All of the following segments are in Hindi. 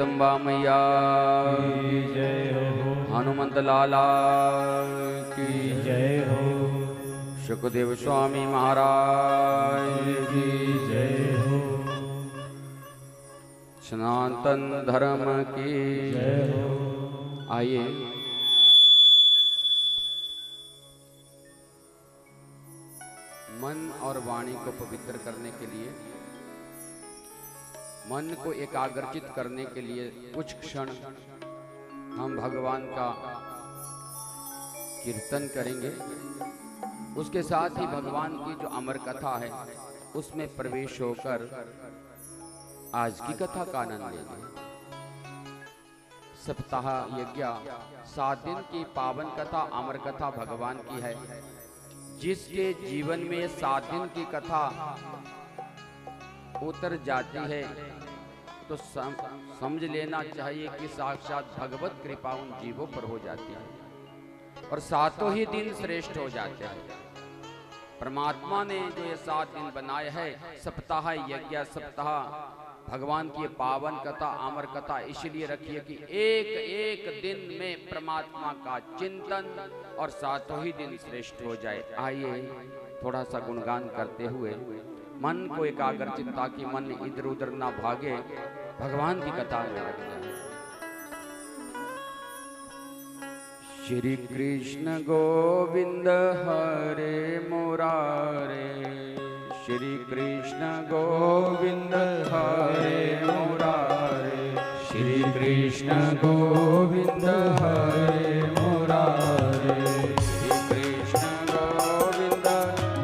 जगदम्बा मैया की जय हो। हनुमंत लाला की जय हो। सुखदेव स्वामी महाराज की जय हो। सनातन धर्म की जय हो। आइए मन और वाणी को पवित्र करने के लिए, मन को एकाग्रचित करने के लिए कुछ क्षण हम भगवान का कीर्तन करेंगे। उसके साथ ही भगवान की जो अमर कथा है उसमें प्रवेश होकर आज की कथा का आनंद लेंगे। सप्ताह यज्ञ 7 दिन की पावन कथा अमर कथा भगवान की है। जिसके जीवन में 7 दिन की कथा उतर जाती है तो समझ लेना चाहिए कि साक्षात भगवत कृपा उन जीवों पर हो जाती है और 7 ही दिन श्रेष्ठ हो जाते हैं। परमात्मा ने जो ये 7 दिन बनाए हैं, सप्ताह यज्ञ सप्ताह भगवान की पावन कथा अमर कथा इसलिए रखिए कि एक एक दिन में परमात्मा का चिंतन और 7 ही दिन श्रेष्ठ हो जाए। आइए थोड़ा सा गुणगान करते हुए मन को एकाग्रचित, ताकि मन इधर उधर ना भागे, भगवान की कथा में लग जाए। श्री कृष्ण गोविंद हरे मुरारे, श्री कृष्ण गोविंद हरे मुरारे, श्री कृष्ण गोविंद हरे मुरारे, श्री कृष्ण गोविंद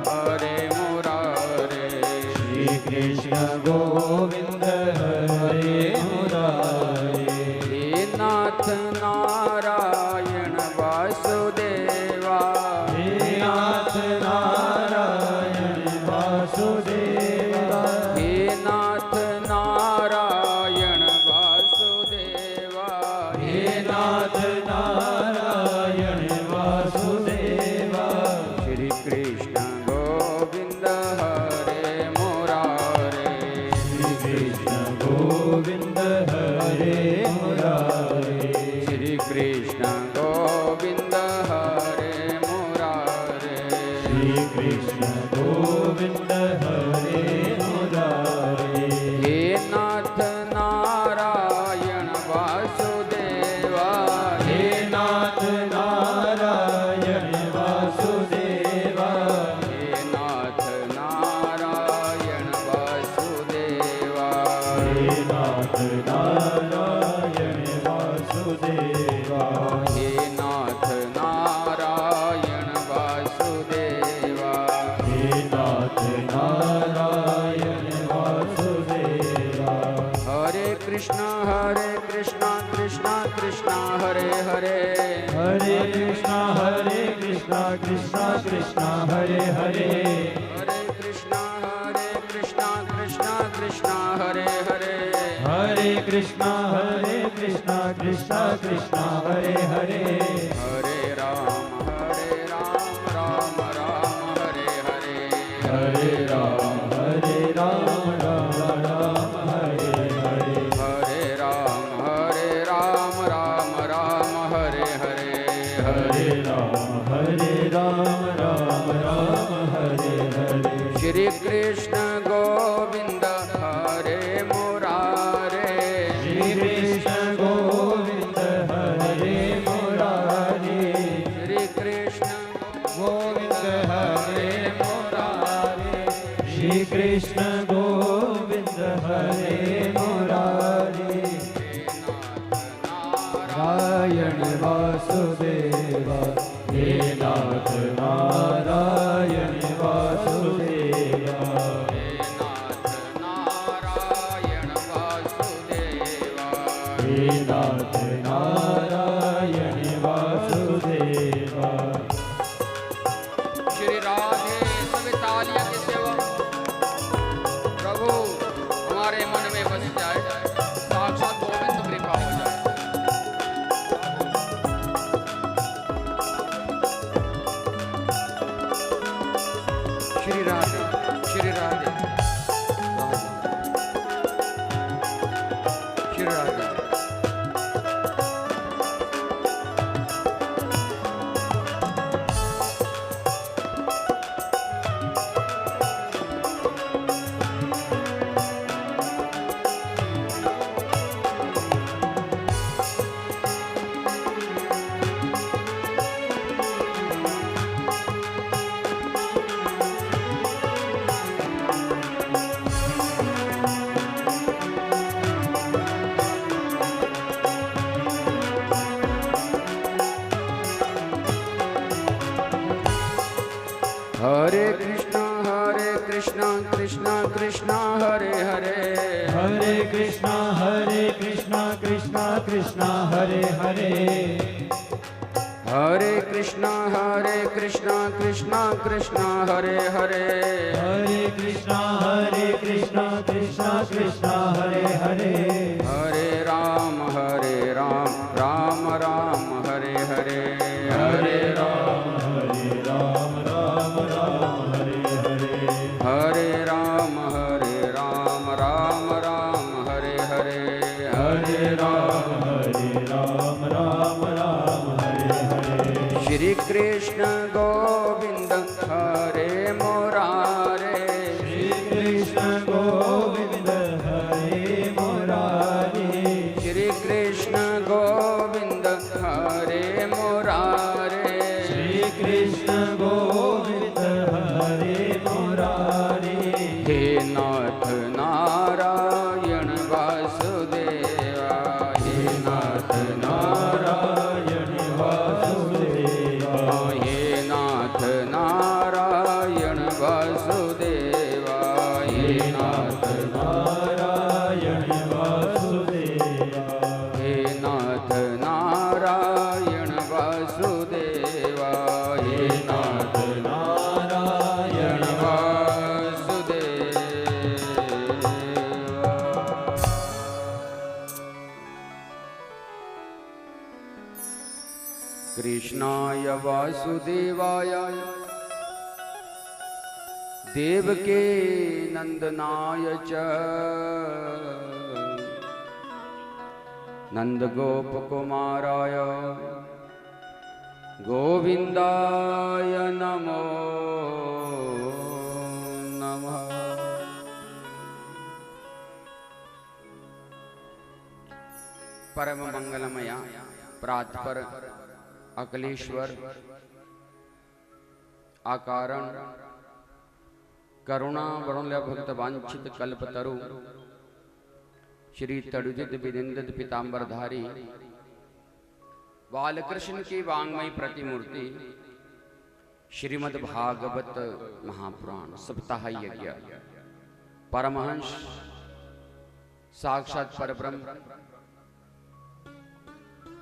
हरे मुरारे, श्री कृष्ण गोविंद हरे मुरारे। हे नाथ नारायण वासुदेवा, हे नाथ नारायण वासुदेवा, हे नाथ नारायण वासुदेवा, हे नाथ नारायण वासुदेवा। श्री कृष्ण गोविंद हरे मुरारे, श्री कृष्ण गोविंद हरे मुरारे, श्री कृष्ण गोविंद हरे मुरारे, श्री कृष्ण गोविंद हरे मुरारे। हे नाथ नारायण वासुदेवा, हे नाथ नारायण वासुदेवा, हे नाथ नारायण वासुदेवा, हे नाथ नारायण वासुदेवा, हे नाथ नारायण वासुदेवा। हे नाथ नारायण वासुदेवा। हरे कृष्णा कृष्णा कृष्णा हरे हरे, हरे कृष्णा कृष्णा कृष्णा हरे हरे, हरे कृष्णा कृष्णा कृष्णा हरे हरे, हरे कृष्णा कृष्णा कृष्णा हरे हरे, हरे राम राम राम हरे हरे, हरे राम राम राम हरे हरे, हरे राम राम राम हरे हरे, हरे राम राम हरे हरे। श्री कृष्ण गोविंद हरे मुरारे, श्री कृष्ण गोविंद हरे मुरारे, श्री कृष्ण गोविंद हरे मुरारे, श्री कृष्ण गोविंद हरे मुरारे। नारायण वासुदेवा, हे नाथ नारायण वासुदेवा, नारायण वासुदेवा, हे नाथ नारायण वासुदेवा। श्री राधे सभी तालियां की सेवा प्रभु हमारे मन में बस जाए, साक्षात गोविंद कृपा हो जाए। श्री राधे श्री राधे श्री राधे। कृष्णा कृष्णा हरे हरे, हरे कृष्णा कृष्णा कृष्णा हरे हरे, हरे कृष्णा कृष्णा कृष्णा हरे हरे, हरे कृष्णा कृष्णा कृष्णा हरे हरे, हरे राम राम राम हरे हरे, हरे राम राम राम हरे हरे, हरे राम राम राम हरे हरे, हरे राम राम हरे हरे। श्री कृष्ण गोविंद हरे मुरारे, श्री कृष्ण गोविंद हरे मुरारी, श्री कृष्ण गोविंद हरे मुरारे, श्री कृष्ण गोविंद हरे मुरारी, हे नाथ नारायण वासुदेवा, हे नाथ नारायण वासुदेवा, हे नाथ नारायण वासुदेवा, हे नाथ नारायण वासुदेवा, हे नाथ नारायण वासुदेवा, हे नाथ नारायण वासुदेवा। कृष्णाय वासुदेवाय देवके नंदनाय च नंदगोपकुमाराय गोविंदाय नमो नमः। परम मंगलमय प्रातपर अकलेश्वर आकारण करुणा वरुण्य भक्त वांछित कल्पतरु श्री तड़ुदित विनिंदित पीतांबरधारी बालकृष्ण की वांग्मयी प्रतिमूर्ति श्रीमद् भागवत महापुराण सप्ताह यज्ञ परमहंस साक्षात परब्रह्म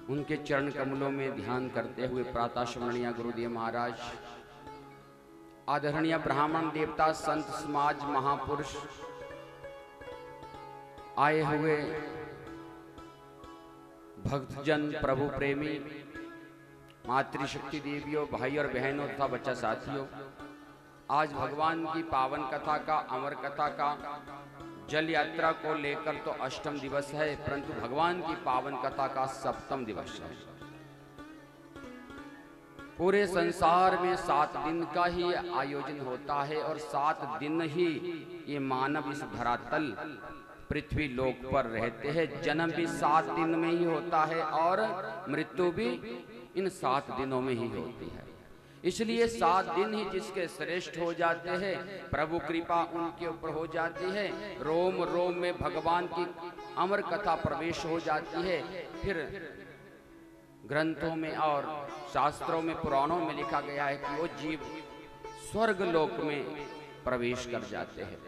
उनके चरण कमलों में ध्यान करते हुए प्रातः स्मरणीय गुरुदेव महाराज, आदरणीय ब्राह्मण देवता संत समाज महापुरुष आए हुए भक्तजन प्रभु प्रेमी मातृशक्ति देवियों भाई और बहनों तथा बच्चा साथियों, आज भगवान की पावन कथा का अमर कथा का जल यात्रा को लेकर तो अष्टम दिवस है, परंतु भगवान की पावन कथा का सप्तम दिवस है। पूरे संसार में 7 दिन का ही आयोजन होता है और 7 दिन ही ये मानव इस धरातल पृथ्वी लोक पर रहते हैं। जन्म भी 7 दिन में ही होता है और मृत्यु भी इन 7 दिनों में ही होती है। इसलिए 7 दिन ही जिसके श्रेष्ठ हो जाते हैं, प्रभु कृपा उनके ऊपर हो जाती है, रोम रोम में भगवान की अमर कथा प्रवेश हो जाती है। फिर ग्रंथों में और शास्त्रों में पुराणों में लिखा गया है कि वो जीव स्वर्ग लोक में प्रवेश कर जाते हैं,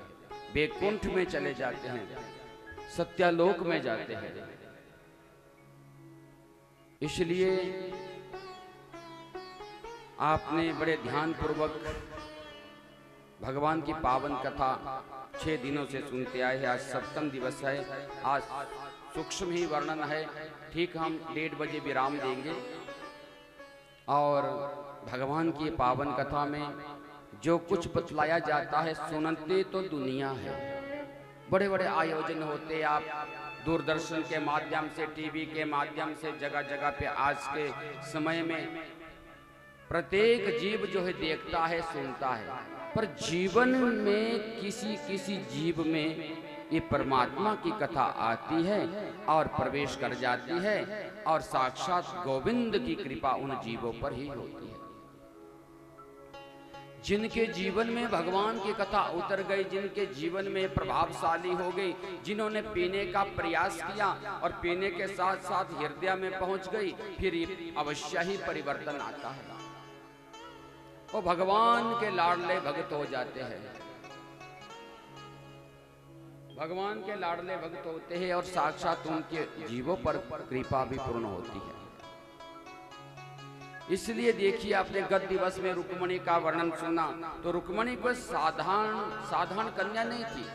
वैकुंठ में चले जाते हैं, सत्यालोक में जाते हैं। इसलिए आपने बड़े ध्यान पूर्वक भगवान की पावन कथा 6 दिनों से सुनते आए हैं। आज सप्तम दिवस है, आज सूक्ष्म ही वर्णन है। ठीक हम 1:30 बजे विराम देंगे और भगवान की पावन कथा में जो कुछ बतलाया जाता है, सुनते तो दुनिया है। बड़े बड़े आयोजन होते, आप दूरदर्शन के माध्यम से, टीवी के माध्यम से जगह जगह पे आज के समय में प्रत्येक जीव जो है देखता है, सुनता है, पर जीवन में किसी जीव में ये परमात्मा की कथा आती है और प्रवेश कर जाती है और साक्षात गोविंद की कृपा उन जीवों पर ही होती है। जिनके जीवन में भगवान की कथा उतर गई, जिनके जीवन में प्रभावशाली हो गई, जिन्होंने पीने का प्रयास किया और पीने के साथ साथ हृदय में पहुंच गई, फिर ये अवश्य ही परिवर्तन आता है। वो भगवान के लाडले भक्त हो जाते हैं। भगवान के लाडले भक्त होते हैं और साक्षात उनके जीवों पर कृपा भी पूर्ण होती है। इसलिए देखिए, आपने गत दिवस में रुक्मणी का वर्णन सुना, तो रुक्मणी कोई साधारण कन्या नहीं थी।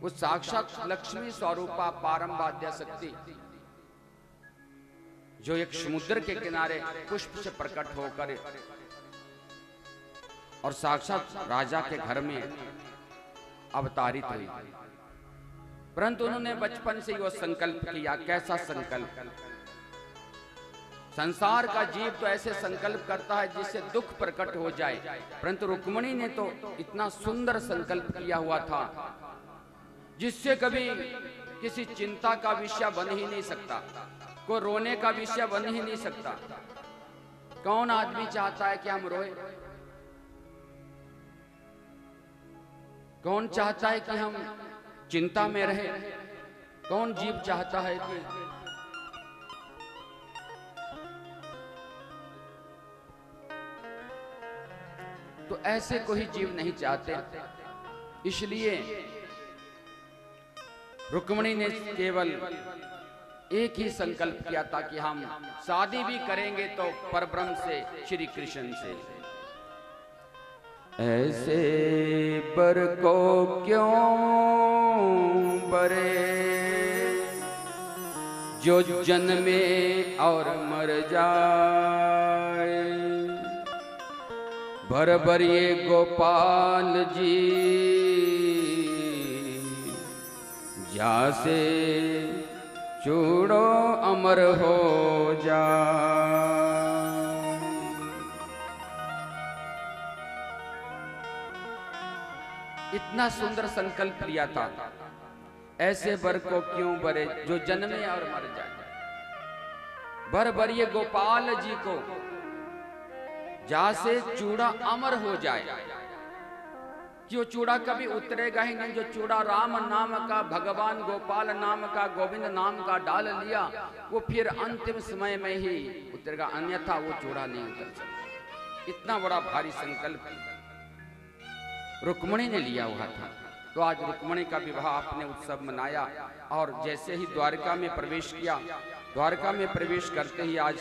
वो साक्षात लक्ष्मी स्वरूपा पारंबाद्या शक्ति, जो एक समुद्र के किनारे पुष्प से प्रकट होकर और साक्षात राजा के घर में अवतारित हुई। परंतु उन्होंने बचपन से वो संकल्प किया। कैसा संकल्प? संसार का जीव तो ऐसे संकल्प करता है जिससे दुख प्रकट हो जाए, परंतु रुक्मणी ने तो इतना सुंदर संकल्प किया हुआ था जिससे कभी किसी चिंता का विषय बन ही नहीं सकता, कोई रोने का विषय बन ही नहीं सकता। कौन आदमी चाहता है कि हम रोए? कौन चाहता है कि हम चिंता में रहे? कौन जीव चाहता है कि तो ऐसे कोई जीव नहीं चाहते। इसलिए रुक्मणी ने केवल एक ही संकल्प किया था कि हम शादी भी करेंगे तो परब्रह्म से, श्री कृष्ण से। ऐसे बर को क्यों बरे, जो जन्मे और मर जाए। भर भरिए गोपाल जी, जासे चूड़ो अमर हो जा। इतना सुंदर संकल्प लिया था। ऐसे बर को क्यों बरे, जो जन्मे और मर जाए। भर भरिए गोपाल जी को, जासे चूड़ा अमर हो जाए। कि वो चूड़ा कभी उतरेगा ही नहीं। जो चूड़ा राम नाम का, भगवान गोपाल नाम का, गोविंद नाम का डाल लिया, वो फिर अंतिम समय में ही उतरेगा, अन्यथा वो चूड़ा नहीं उतर सकता। इतना बड़ा भारी संकल्प रुक्मणी ने लिया हुआ था। तो आज रुक्मणी का विवाह आपने उत्सव मनाया और जैसे ही द्वारका में प्रवेश किया, द्वारका में प्रवेश करते ही आज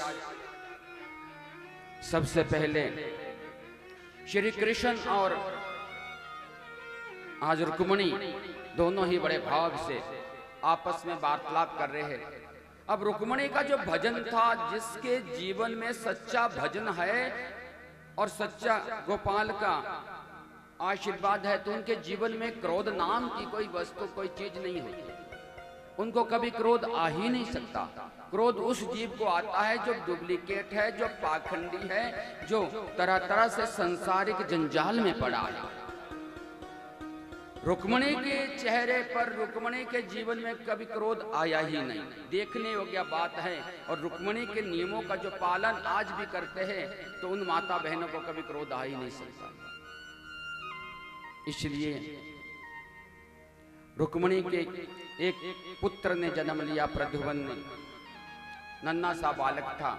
सबसे पहले श्री कृष्ण और आज रुक्मणी दोनों ही बड़े भाव से आपस में वार्तालाप कर रहे हैं। अब रुक्मणी का जो भजन था, जिसके जीवन में सच्चा भजन है और सच्चा गोपाल का आशीर्वाद है, तो उनके जीवन में क्रोध नाम की कोई वस्तु, कोई चीज नहीं होती। उनको कभी क्रोध आ ही नहीं सकता। क्रोध उस जीव को आता है जो डुप्लीकेट है, जो पाखंडी है, जो तरह तरह से संसारिक जंजाल में पड़ा है। रुक्मणी के चेहरे पर, रुक्मणी के जीवन में कभी क्रोध आया ही नहीं, देखने योग्य बात है। और रुक्मणी के नियमों का जो पालन आज भी करते हैं, तो उन माता बहनों को कभी क्रोध आ ही नहीं सकता। इसलिए रुक्मणी के एक पुत्र ने जन्म लिया, प्रद्युम्न ने। नन्हा सा बालक था।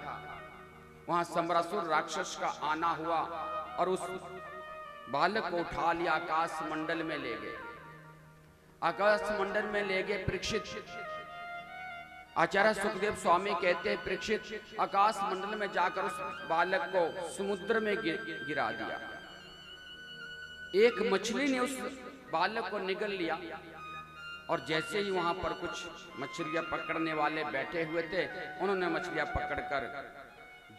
वहां सम्रासुर राक्षस का आना हुआ और उस बालक को उठा लिया, आकाश मंडल में ले गए। आकाश मंडल में ले गए परीक्षित। आचार्य सुखदेव स्वामी कहते हैं, परीक्षित आकाश मंडल में जाकर उस बालक को समुद्र में गिरा दिया। एक मछली ने उस बालक को निगल लिया और जैसे ही वहां पर कुछ मछलियां पकड़ने वाले बैठे हुए थे, उन्होंने मछलियां पकड़कर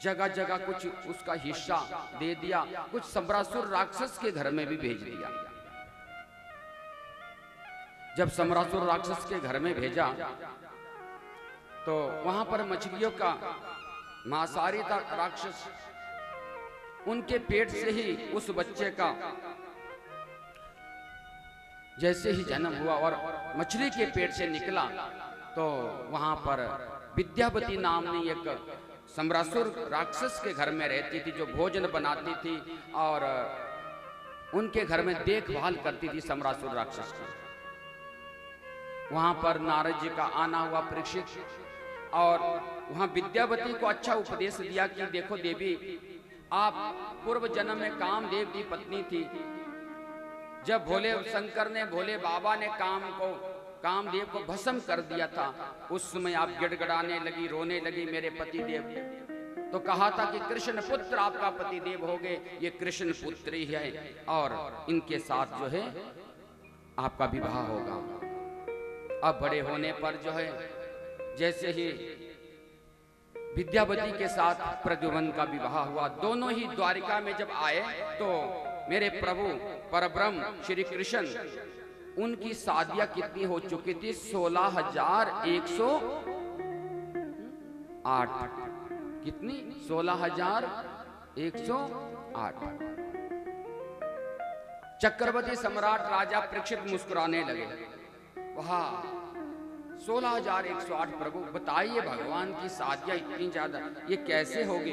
जगह जगह कुछ उसका हिस्सा दे दिया, कुछ सम्रासुर राक्षस के घर में भी भेज दिया। जब सम्रासुर राक्षस के घर में भेजा तो वहां पर मछलियों का मांसाहारी था राक्षस। उनके पेट से ही उस बच्चे का जैसे ही जन्म हुआ और मछली के पेट से निकला, तो वहां पर विद्यावती नामनी एक सम्रासुर राक्षस के घर में रहती थी, जो भोजन बनाती थी और उनके घर में देखभाल करती थी सम्रासुर राक्षस की। वहां पर नारद जी का आना हुआ परीक्षित, और वहां विद्यावती को अच्छा उपदेश दिया कि देखो देवी, आप पूर्व जन्म में कामदेव की पत्नी थी, जब भोले शंकर ने, भोले बाबा ने कामदेव को भस्म कर दिया था, उस समय आप गिड़गिड़ाने लगी, रोने लगी मेरे पति देव। तो कहा था कि कृष्ण पुत्र आपका पति देव हो गए, ये कृष्ण पुत्र ही है और इनके साथ जो है आपका विवाह होगा। अब बड़े होने पर जो है, जैसे ही विद्यावती के साथ प्रद्युम्न का विवाह हुआ, दोनों ही द्वारिका में जब आए तो मेरे प्रभु परब्रह्म श्री कृष्ण, उनकी शादियां कितनी हो चुकी थी? 16,108। कितनी? 16,108। चक्रवर्ती सम्राट राजा परीक्षित मुस्कुराने लगे। वहा 16,108 प्रभु, बताइए भगवान की शादियां इतनी ज्यादा, ये कैसे होगी?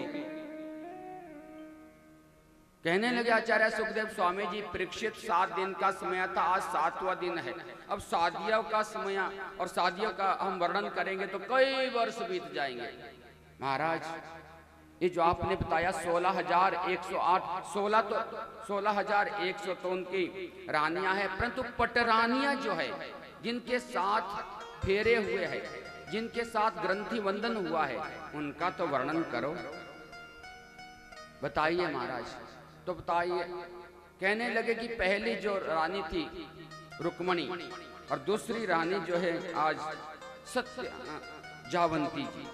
कहने लगे आचार्य सुखदेव स्वामी जी, परीक्षित 7 दिन का समय था, आज 7वां दिन है। अब शादियों का समय और शादियों का हम वर्णन करेंगे तो कई वर्ष बीत जाएंगे। महाराज, ये जो आपने बताया 16,108, 16,100 तो उनकी रानियां हैं, परंतु पटरानियां जो है, जिनके साथ फेरे हुए हैं, जिनके साथ ग्रंथि वंदन हुआ है, उनका तो वर्णन करो, बताइए महाराज। तो बताइए। कहने लगे कि पहली जो रानी थी रुक्मणी, और दूसरी रानी जो है आज सत्य जावंती जी,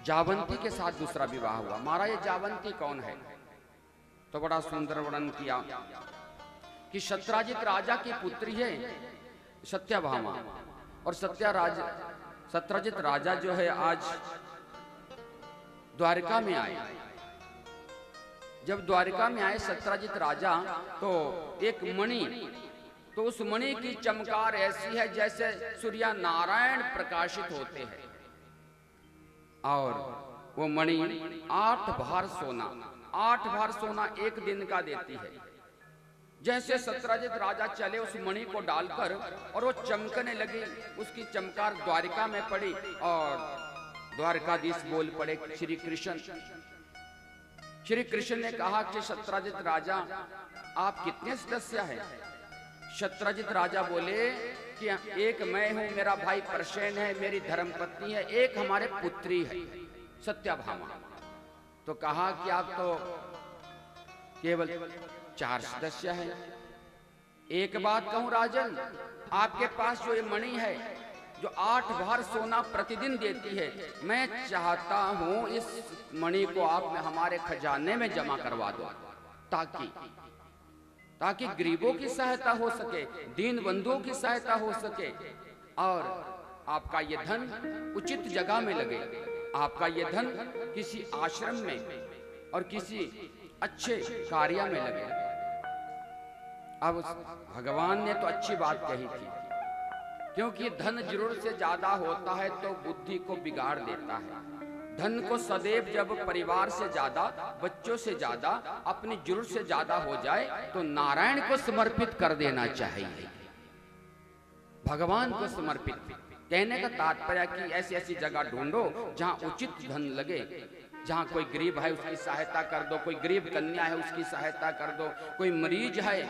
जावंती के साथ दूसरा विवाह हुआ। महाराज, ये जावंती कौन है? तो बड़ा सुंदर वर्णन किया कि सत्यजित राजा की पुत्री है सत्यभामा, और सत्यजित राजा जो है आज द्वारिका में आए। जब द्वारिका में आए सत्यजित राजा, तो एक मणि, तो उस मणि की चमकार ऐसी है जैसे सूर्य नारायण प्रकाशित होते हैं, और वो मणि 8 भार सोना, 8 भार सोना एक दिन का देती है। जैसे सत्यजित राजा चले उस मणि को डालकर, और वो चमकने लगी, उसकी चमकार द्वारिका में पड़ी, और द्वारकाधीश बोल पड़े श्री कृष्ण। श्री कृष्ण ने कहा कि सत्यजित राजा, आप कितने सदस्य हैं? सत्यजित राजा बोले कि एक मैं हूं, मेरा भाई प्रसेन है, मेरी धर्मपत्नी है, एक हमारे पुत्री है सत्यभामा। तो कहा कि आप तो केवल 4 सदस्य हैं। एक बात कहूं राजन, आपके पास जो ये मणि है, जो 8 भार सोना प्रतिदिन देती है, मैं चाहता हूं इस मणि को आप में हमारे खजाने में जमा करवा दो, ताकि गरीबों की सहायता हो सके, दीन बंधुओं की सहायता हो सके, और आपका ये धन उचित जगह में लगे, आपका ये धन किसी आश्रम में और किसी अच्छे कार्य में लगे। अब भगवान ने तो अच्छी बात कही थी, क्योंकि धन जरूरत से ज्यादा होता है तो बुद्धि को बिगाड़ देता है। धन को सदैव जब परिवार से ज्यादा, बच्चों से ज्यादा, अपनी जरूरत से ज्यादा हो जाए तो नारायण को समर्पित कर देना चाहिए, भगवान को समर्पित। कहने का तात्पर्य कि ऐसी ऐसी जगह ढूंढो जहां उचित धन लगे, जहां कोई गरीब है उसकी सहायता कर दो, कोई गरीब कन्या है उसकी सहायता कर दो, कोई मरीज है,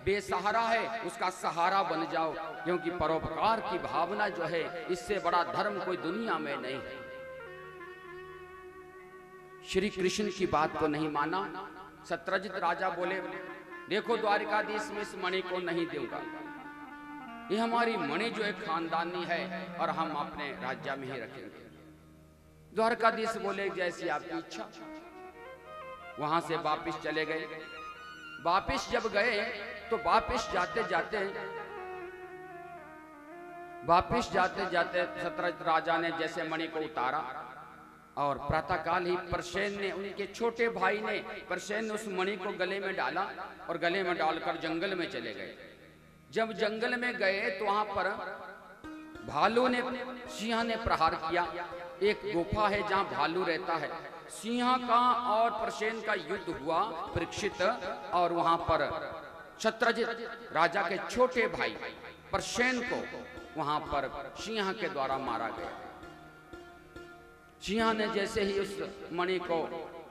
बेसहारा है, उसका सहारा बन जाओ, क्योंकि परोपकार की भावना जो है, इससे बड़ा धर्म कोई दुनिया में नहीं है। श्री कृष्ण की बात को नहीं माना। सत्यजित राजा बोले, देखो द्वारिकाधीश में इस मणि को नहीं दूंगा, ये हमारी मणि जो एक खानदानी है और हम अपने राज्य में ही रखेंगे। द्वारकाधीश बोले, जैसी आपकी इच्छा। वहां से वापिस चले गए। वापिस जब गए तो वापिस जाते जाते सत्यजित राजा ने जैसे मणि को उतारा, और प्रातःकाल ही प्रसेन ने, उनके छोटे भाई ने, प्रसेन ने उस मणि को गले में डाला, और गले में डालकर जंगल में चले गए। जब जंगल में गए तो वहां पर भालू ने, सिंह ने प्रहार किया। एक गुफा है जहां भालू रहता है। सिंह का और प्रसेन का युद्ध हुआ परीक्षित, और वहां पर सत्यजित राजा के छोटे भाई प्रसेन को वहां पर सिंह के द्वारा मारा गया। सिंह ने जैसे ही उस मणि को,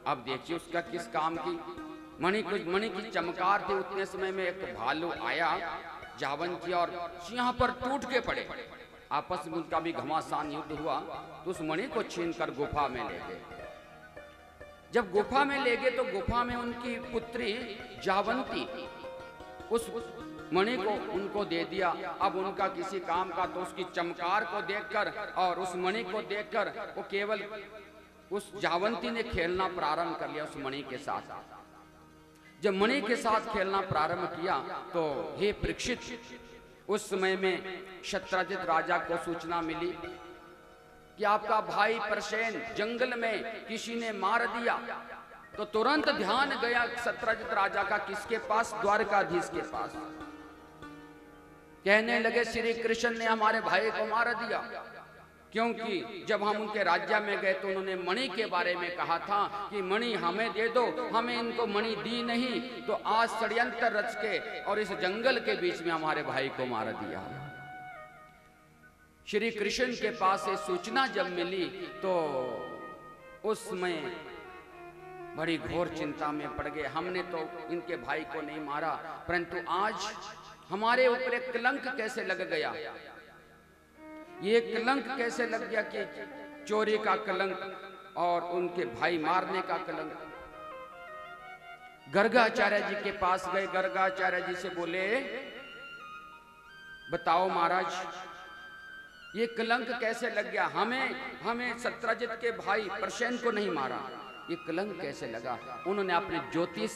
अब देखिए उसका किस काम की, मणि की चमकार थी। उतने समय में एक भालू आया जावंत जी और सिंह पर टूट के पड़े। आपस में उनका भी घमासान युद्ध हुआ तो उस मणि को छीनकर गुफा में ले गए। जब गुफा में ले गए तो गुफा में उनकी पुत्री जावंती उस मणि को उनको दे दिया। अब उनका किसी काम का तो उसकी चमकार को देखकर और उस मणि को देखकर वो केवल उस जावंती ने खेलना प्रारंभ कर लिया उस मणि के साथ। जब मणि के साथ खेलना प्रारंभ किया तो हे परीक्षित, उस समय में शत्राजित राजा को सूचना मिली कि आपका भाई प्रसेन जंगल में किसी ने मार दिया। तो तुरंत ध्यान गया शत्राजित राजा का किसके पास? द्वारकाधीश के पास। कहने लगे श्री कृष्ण ने हमारे भाई को मार दिया, क्योंकि जब हम उनके राज्य में गए तो उन्होंने मणि के बारे में कहा था कि मणि हमें दे दो, हमें इनको मणि दी नहीं, तो आज षड्यंत्र रच के और इस जंगल के बीच में हमारे भाई को मार दिया। श्री कृष्ण के पास ये सूचना जब मिली तो उस समय बड़ी घोर चिंता में पड़ गए। हमने तो इनके भाई को नहीं मारा, परंतु आज हमारे ऊपर एक कलंक कैसे लग गया। ये कलंक कैसे लग गया कि चोरी का कलंक और उनके भाई मारने का कलंक। गर्गाचार्य जी के पास गए। गर्गाचार्य जी से बोले, बताओ महाराज ये कलंक कैसे लग गया? हमें शत्राजित के भाई प्रसेन को नहीं मारा, ये कलंक कैसे लगा? उन्होंने अपने ज्योतिष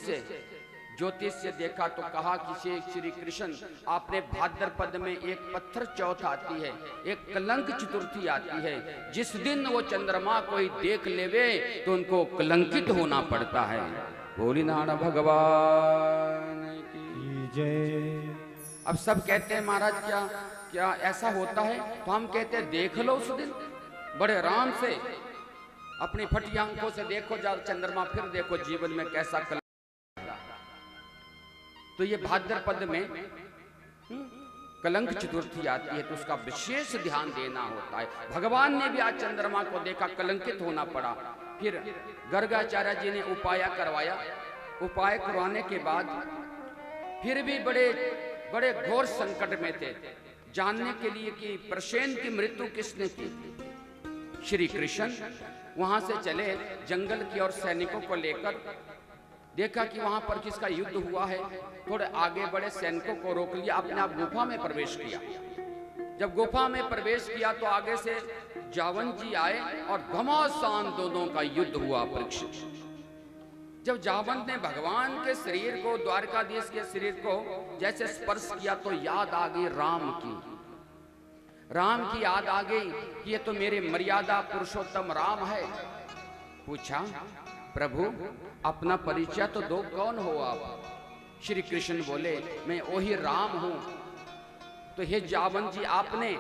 से देखा तो कहा कि श्री कृष्ण, आपने भाद्रपद में एक पत्थर चौथ आती है, एक कलंक चतुर्थी आती है। जिस दिन वो चंद्रमा कोई देख लेवे तो उनको कलंकित होना पड़ता है। भोलेनाथ भगवान की जय। अब सब कहते हैं महाराज क्या ऐसा होता है? तो हम कहते हैं देख लो उस दिन बड़े आराम से अपनी फटी आंखों से देखो जा चंद्रमा, फिर देखो जीवन में कैसा कलंक। तो ये भाद्रपद में कलंक चतुर्थी आती है तो उसका विशेष ध्यान देना होता है। भगवान ने भी आज चंद्रमा को देखा, कलंकित होना पड़ा। फिर गर्गाचार्य जी ने उपाय करवाया। उपाय करवाने के बाद फिर भी बड़े घोर संकट में थे, जानने के लिए कि प्रसेन की मृत्यु किसने की। श्री कृष्ण वहां से चले जंगल की और सैनिकों को लेकर। देखा कि वहां पर किसका युद्ध हुआ है, थोड़े आगे बढ़े, सैनिकों को रोक लिया, अपने आप गुफा में प्रवेश किया। जब गुफा में प्रवेश किया तो आगे से जावंत जी आए और घमासान दोनों का युद्ध हुआ। परीक्षित, जब जावंत ने भगवान के शरीर को, द्वारकाधीश के शरीर को जैसे स्पर्श किया तो याद आ गई राम की याद आ गई कि ये तो मेरे मर्यादा पुरुषोत्तम राम है। पूछा, प्रभु अपना परिचय तो दो, कौन हो आप? श्री कृष्ण बोले, मैं वही राम हूं। तो हे जावंत जी, आपने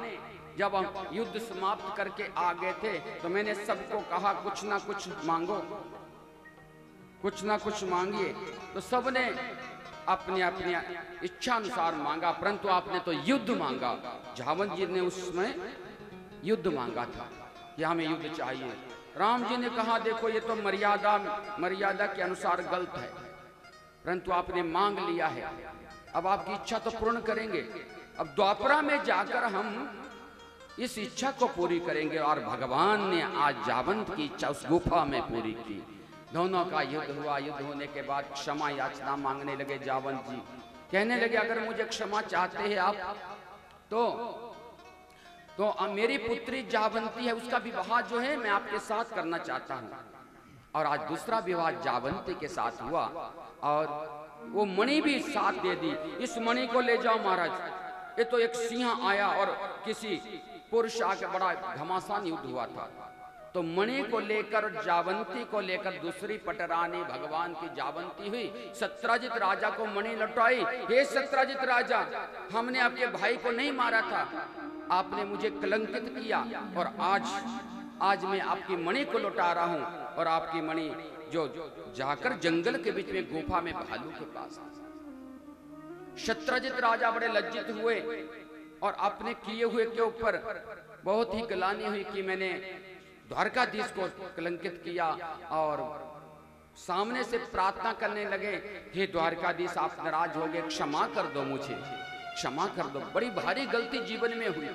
जब हम युद्ध समाप्त करके आ गए थे तो मैंने सबको कहा कुछ ना कुछ मांगो, कुछ ना कुछ मांगिए। तो सबने अपनी अपनी इच्छा अनुसार मांगा, परंतु आपने तो युद्ध मांगा। जावंत जी ने उसमें युद्ध मांगा था कि हमें युद्ध चाहिए। राम जी ने कहा, देखो ये तो मर्यादा के अनुसार गलत है, परंतु आपने मांग लिया है, अब आपकी इच्छा तो पूर्ण करेंगे। अब द्वापरा में जाकर हम इस इच्छा को पूरी करेंगे। और भगवान ने आज जावंत की इच्छा उस गुफा में पूरी की। दोनों का युद्ध हुआ। युद्ध होने के बाद क्षमा याचना मांगने लगे जावंत जी। कहने लगे, अगर मुझे क्षमा चाहते हैं आप तो मेरी पुत्री जावंती है, उसका विवाह जो है मैं आपके साथ करना चाहता हूँ। और आज दूसरा विवाह जावंती के साथ हुआ और वो मणि भी साथ दे दी। इस मणि को ले जाओ महाराज। ये तो एक सिंह आया और किसी पुरुष आके बड़ा घमासान युद्ध हुआ था। तो मणि को लेकर, जावंती को लेकर दूसरी पटरानी भगवान की जावंती हुई। सत्राजित राजा को मणि लौटाई। हे सत्राजित राजा, हमने आपके भाई को नहीं मारा था, आपने मुझे कलंकित किया और आज मैं आपकी मणि को लौटा रहा हूं। और आपकी मणि जो जाकर जंगल के बीच में गुफा में भालू के पास। सत्राजित राजा बड़े लज्जित हुए और अपने किए हुए के ऊपर बहुत ही गलानी हुई कि मैंने द्वारकाधीश को कलंकित किया और सामने से प्रार्थना करने लगे, हे द्वारकाधीश आप नाराज हो गए, क्षमा कर दो मुझे, क्षमा कर दो, बड़ी भारी गलती जीवन में हुई।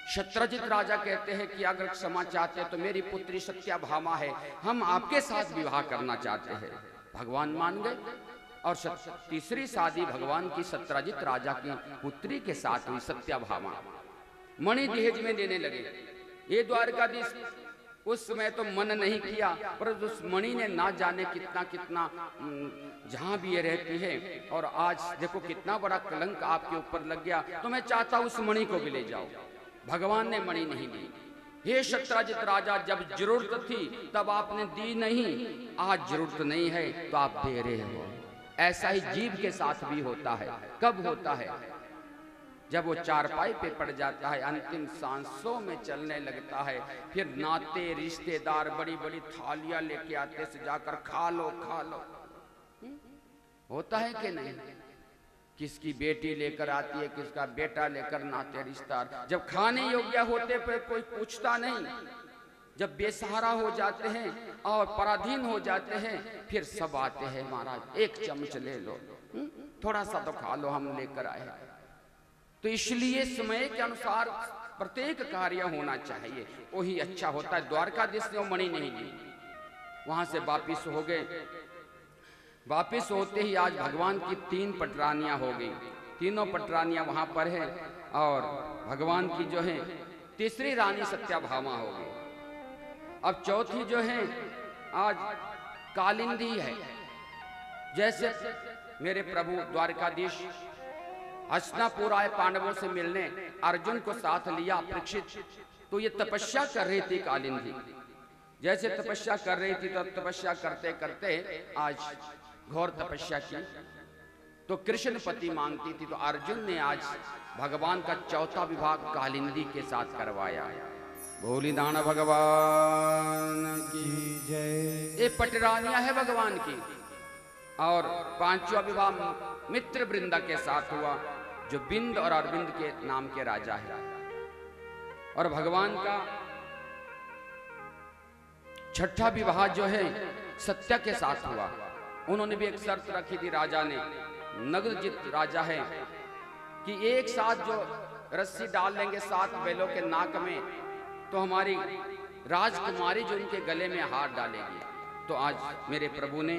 सत्यजित राजा कहते हैं कि अगर क्षमा चाहते हैं तो मेरी पुत्री सत्याभामा है, हम आपके साथ विवाह करना चाहते हैं। भगवान मान गए और तीसरी शादी भगवान की सत्यजित राजा की पुत्री के साथ हुई, सत्याभामा। मणि दहेज में देने लगे। ये द्वारकाधीश उस समय तो मन नहीं किया, पर उस मणि ने ना जाने कितना कितना जहां भी ये रहती है, और आज देखो कितना बड़ा कलंक आपके ऊपर लग गया, तो मैं चाहता हूं उस मणि को भी ले जाओ। भगवान ने मणि नहीं दी। हे सत्यजित राजा, जब जरूरत थी तब आपने दी नहीं, आज जरूरत नहीं है तो आप दे रहे हो। ऐसा ही जीव के साथ भी होता है। कब होता है? जब वो चारपाई पे पड़ जाता है, अंतिम सांसों में चलने लगता है, फिर नाते रिश्तेदार बड़ी बड़ी थालियां लेके आते से जाकर खा लो खा लो। होता है कि नहीं? किसकी बेटी लेकर आती है, किसका बेटा लेकर, नाते रिश्तेदार जब खाने योग्य होते पर कोई पूछता नहीं, जब बेसहारा हो जाते हैं और पराधीन हो जाते हैं, फिर सब आते हैं, महाराज एक चम्मच ले लो, थोड़ा सा तो खा लो, हम लेकर आए हैं। तो इसलिए समय के अनुसार प्रत्येक कार्य होना चाहिए, वही अच्छा होता है। द्वारकाधीश ने मणि नहीं दी, वहां से वापिस हो गए। वापिस होते ही आज भगवान की 3 पटरानियां हो गई, तीनों पटरानियां वहां पर है, और भगवान की जो है तीसरी रानी सत्याभामा हो गई। अब चौथी जो है आज कालिंदी है। जैसे मेरे प्रभु द्वारकाधीश हस्तिनापुर आए पांडवों से मिलने, अर्जुन को साथ लिया परीक्षित, तो ये तपस्या कर रही थी कालिंदी। जैसे तपस्या कर रही थी तो तपस्या करते करते आज घोर तपस्या की, तो कृष्ण पति मांगती थी, तो अर्जुन ने आज भगवान का चौथा विवाह कालिंदी के साथ करवाया। भोली दाना भगवान की जय। ये पटरानियां है भगवान की। और 5वां विवाह मित्र वृंदा के साथ हुआ, जो बिंद और अरविंद के नाम के राजा है। और भगवान का 6ठा विवाह जो है सत्या के साथ हुआ। उन्होंने भी एक शर्त रखी थी, राजा ने, नगरजित राजा है, कि एक साथ जो रस्सी डाल लेंगे 7 बैलों के नाक में, तो हमारी राजकुमारी जो उनके गले में हाथ डालेगी। तो आज मेरे प्रभु ने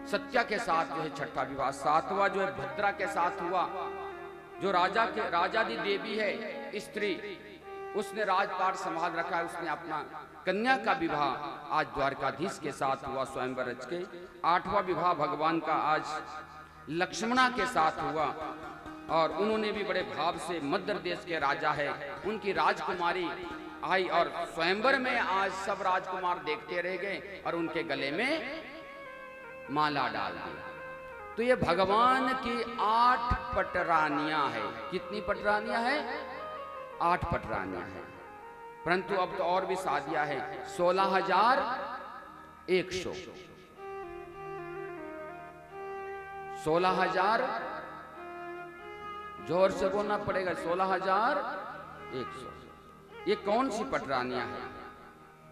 सत्या के साथ जो है 6ठा विवाह। 7वां जो है भद्रा के साथ हुआ, जो राजादी देवी है स्त्री, उसने राजपाट संभाल रखा है, उसने अपना कन्या का विवाह आज द्वारकाधीश के साथ हुआ स्वयंवर रच के। 8वां विवाह भगवान का आज लक्ष्मणा के साथ हुआ, और उन्होंने भी बड़े भाव से, मध्य देश के राजा है, उनकी राजकुमारी आई, और स्वयंवर में आज सब राजकुमार देखते रह गए और उनके गले में माला डाल दी। तो ये भगवान की 8 पटरानियां है। कितनी पटरानियां है? 8 पटरानियां है। परंतु अब तो और भी शादियां है, 16,100 16,000, जोर से बोलना पड़ेगा, 16,100। ये कौन सी पटरानियां है?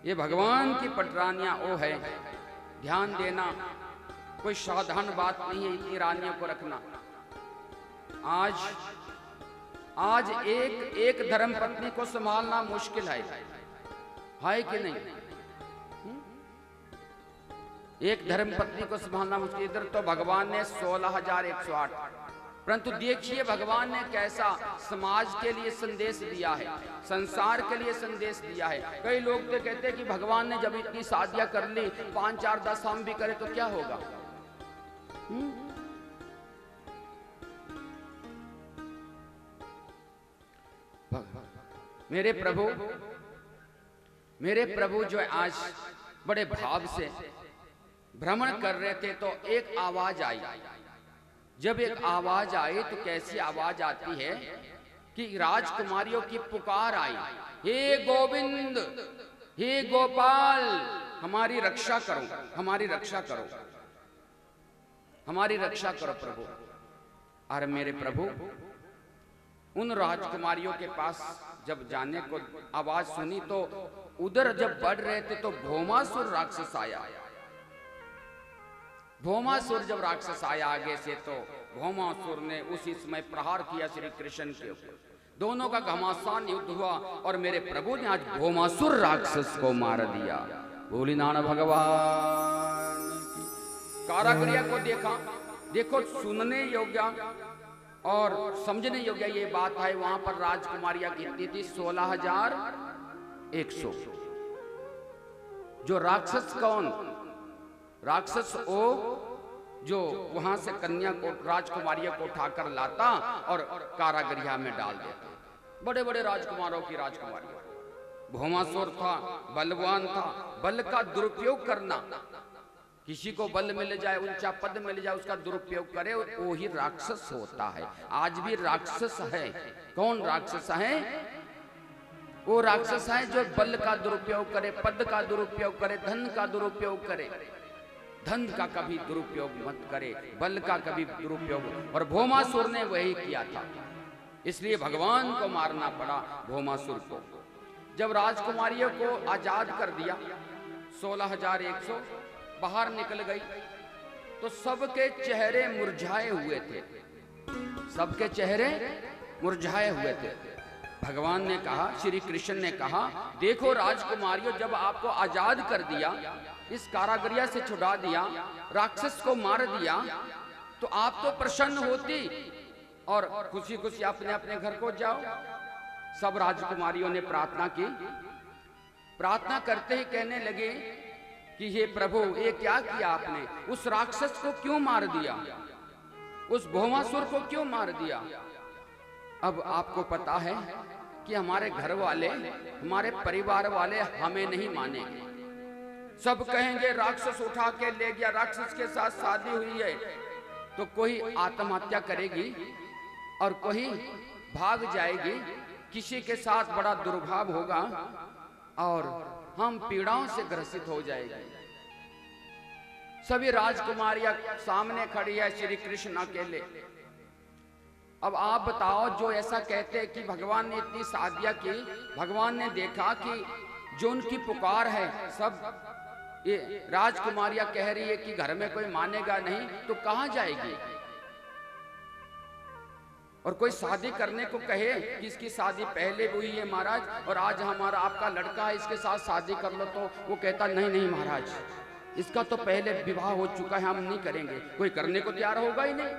ये भगवान की पटरानियां वो है। ध्यान देना, कोई साधारण बात नहीं है इतनी रानियों को रखना। आज एक धर्म पत्नी को संभालना मुश्किल है कि नहीं? एक धर्म पत्नी को संभालना मुश्किल। इधर तो भगवान ने 16,108, परंतु देखिए भगवान ने कैसा समाज के लिए संदेश दिया है, संसार के लिए संदेश दिया है। कई लोग तो कहते हैं कि भगवान ने जब इतनी शादियां कर ली, 5, 4, 10 हम भी करें तो क्या होगा? मेरे प्रभु जो आज बड़े भाव से भ्रमण कर रहे थे, तो एक आवाज आई। जब एक आवाज आई तो कैसी आवाज आती है कि राजकुमारियों की पुकार आई, हे गोविंद, हे गोपाल, हमारी रक्षा करो, हमारी रक्षा करो, हमारी रक्षा करो प्रभु। और मेरे प्रभु उन राजकुमारियों के पास जब जाने को आवाज सुनी तो उधर जब बढ़ रहे थे तो भौमासुर राक्षस आया। भौमासुर जब राक्षस आया आगे से तो भौमासुर ने उसी समय प्रहार किया श्री कृष्ण के ऊपर। दोनों का घमासान युद्ध हुआ और मेरे प्रभु ने आज भौमासुर राक्षस को मार दिया। बोली नाना भगवान की। कारागृह को देखा, देखो सुनने योग्य और समझने योग्य ये बात है। वहां पर राजकुमारियां कितनी थी? 16,100। जो राक्षस कौन? राक्षस वो जो वहां से कन्या को राजकुमारियों को उठाकर लाता और कारागृह में डाल देता। बड़े बड़े राजकुमारों की राजकुमारियां। भौमासुर था, बलवान था। बल का दुरुपयोग करना, किसी को बल मिल जाए, ऊंचा पद मिल जाए, उसका दुरुपयोग करे, वो ही राक्षस होता है। आज भी राक्षस है। कौन राक्षस है? वो राक्षस है जो बल का दुरुपयोग करे, पद का दुरुपयोग करे, धन का दुरुपयोग करे। धन का कभी दुरुपयोग मत करे, बल का कभी दुरुपयोग। और भौमासुर ने वही किया था, इसलिए भगवान को मारना पड़ा भौमासुर को। जब राजकुमारियों को आजाद कर दिया, 16,100 बाहर निकल गई तो सबके चेहरे मुरझाए हुए थे। सबके चेहरे मुरझाए हुए थे। भगवान ने कहा, श्री कृष्ण ने कहा, देखो राजकुमारियों, जब आपको आजाद कर दिया, इस कारागृह से छुड़ा दिया, राक्षस को मार दिया, तो आप तो प्रसन्न होती और खुशी खुशी अपने अपने घर को जाओ। सब राजकुमारियों ने प्रार्थना की। प्रार्थना करते ही कहने लगे कि हे प्रभु, ये क्या किया आपने? उस राक्षस को क्यों मार दिया? उस भौमासुर को क्यों मार दिया? अब आपको पता है कि हमारे घर वाले, हमारे परिवार वाले हमें नहीं मानेंगे। सब कहेंगे राक्षस उठा के ले गया, राक्षस के साथ शादी हुई है। तो कोई आत्महत्या करेगी और कोई भाग जाएगी, किसी के साथ बड़ा दुर्भाव होगा और हम पीड़ाओं से ग्रसित हो जाएंगे। सभी राजकुमारियां सामने खड़ी है, श्री कृष्ण अकेले। अब आप बताओ, जो ऐसा कहते हैं कि भगवान ने इतनी शादियां की, भगवान ने देखा कि जो उनकी पुकार है, सब ये राजकुमारियां कह रही है कि घर में कोई मानेगा नहीं, तो कहां जाएगी? और कोई शादी करने को कहे कि इसकी शादी पहले हुई है महाराज और आज हमारा आपका लड़का है, इसके साथ शादी कर लो, तो वो कहता नहीं नहीं महाराज, इसका तो पहले विवाह हो चुका है, हम नहीं करेंगे। कोई करने को तैयार होगा ही नहीं।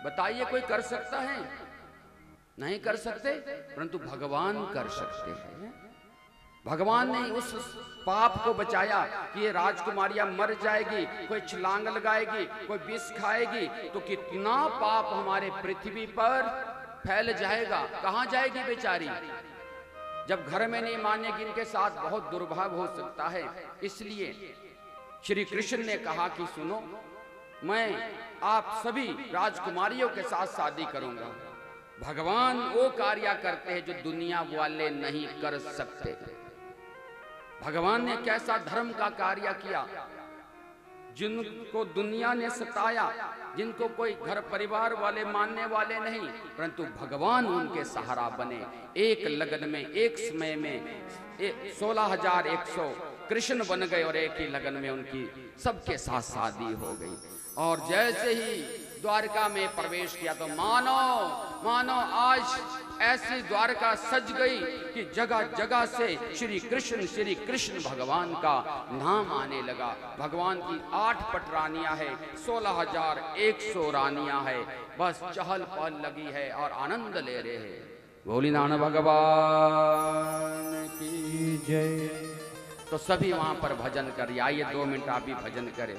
बताइए, कोई कर सकता है? नहीं कर सकते, परंतु भगवान कर सकते हैं। भगवान ने उस पाप को बचाया कि ये राजकुमारियां मर जाएगी, कोई छलांग लगाएगी, कोई विष खाएगी, तो कितना पाप हमारे पृथ्वी पर फैल जाएगा। कहां जाएगी बेचारी? जब घर में नहीं मानेगी, इनके साथ बहुत दुर्भाव हो सकता है। इसलिए श्री कृष्ण ने कहा कि सुनो, मैं आप सभी राजकुमारियों के साथ शादी करूंगा। भगवान वो कार्य करते हैं जो दुनिया वाले नहीं कर सकते। भगवान ने कैसा धर्म का कार्य किया, जिनको दुनिया ने सताया, जिनको कोई घर परिवार वाले मानने वाले नहीं, परंतु भगवान उनके सहारा बने। एक लगन में, एक समय में 16,100 कृष्ण बन गए और एक ही लगन में उनकी सबके साथ शादी हो गई। और जैसे ही द्वारका में प्रवेश किया तो मानो आज ऐसी द्वारका सज गई कि जगह जगह से श्री कृष्ण भगवान का नाम आने लगा। भगवान की 8 पट रानियां है, 16,100 रानियां है, बस चहल पहल लगी है और आनंद ले रहे हैं। बोली नाना भगवान की जय। तो सभी वहां पर भजन कर, आइए 2 मिनट आप भी भजन करें।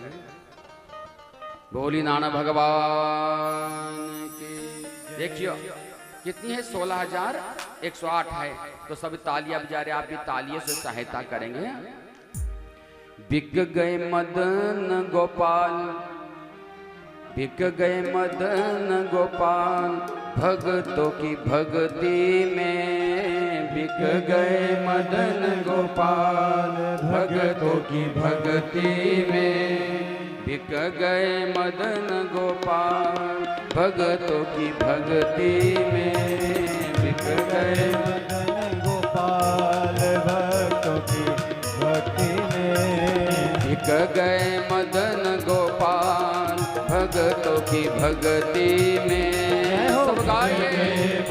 बोली नाना भगवान की। देखियो कितनी है? 16,108 है। तो सब तालियां बजा रहे, आप भी तालियों से सहायता करेंगे। बिक गए मदन गोपाल, बिक गए मदन गोपाल, भगतों की भक्ति में। बिक गए मदन गोपाल, भगतों की भक्ति में। बिक गए मदन गोपाल, भगतों की भक्ति में। बिक गए मदन गए मदन गोपाल भगतों की भक्ति में। सब गाए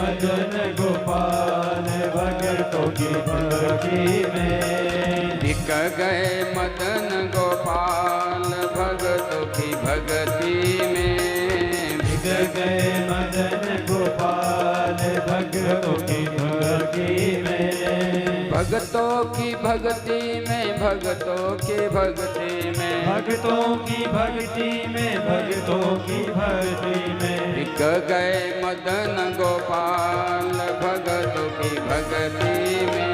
मदन गोपाल भगतों की भक्ति में। बिक गए मदन गोपाल भगतों की भक्ति में। बिक गए मदन गोपाल भगतों की भक्ति में। भगतों की भक्ति में, भगतों की भक्ति में, भगतों की भक्ति में, भगतों की भक्ति में। बिक गए मदन गोपाल भगतों की भक्ति में।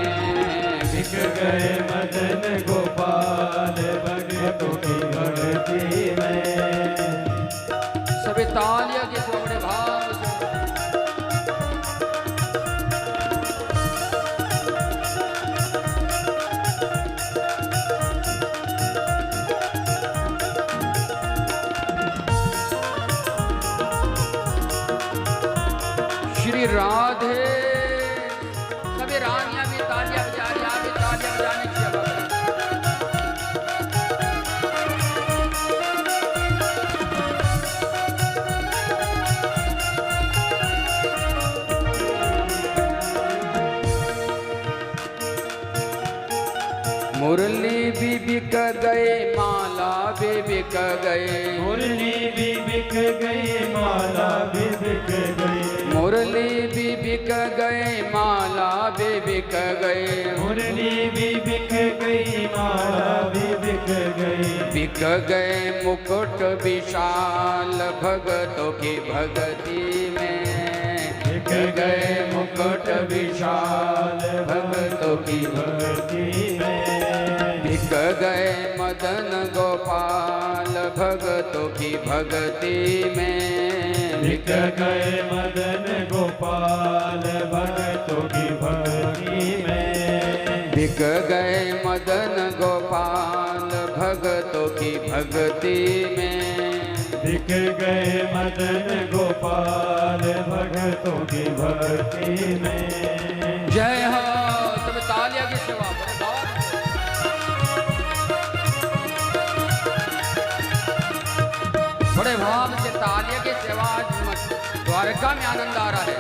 बिक गए मदन गोपाल भगतों की भक्ति में। सभी तालियां के बड़े भाव से। श्री राधे। सभी रानियां भी तालियां बजा रही, आप भी तालियां बजाने की जगह। मुरली भी बिक गए, माला भी बिक गए। मुरली भी बिक गई, माला भी बिक गई। मुरली भी बिक गए, माला भी बिक गए। मुरली भी बिक गई, माला भी बिक गई। बिक गए मुकुट विशाल भगतों की भक्ति में। बिक गए मुकुट विशाल भगतों की भक्ति में। बिक गए मदन गोपाल भगतों की भक्ति में। बिक गए मदन गोपाल भगतों की भक्ति में। बिक गए मदन गोपाल भगतों की भक्ति में। बिक गए मदन गोपाल भगतों की भक्ति में। जय हो। सब तालियां की सेवा बड़े भाव। बड़े भाव से तालियां की सेवा। आज द्वारका में आनंद आ रहा है।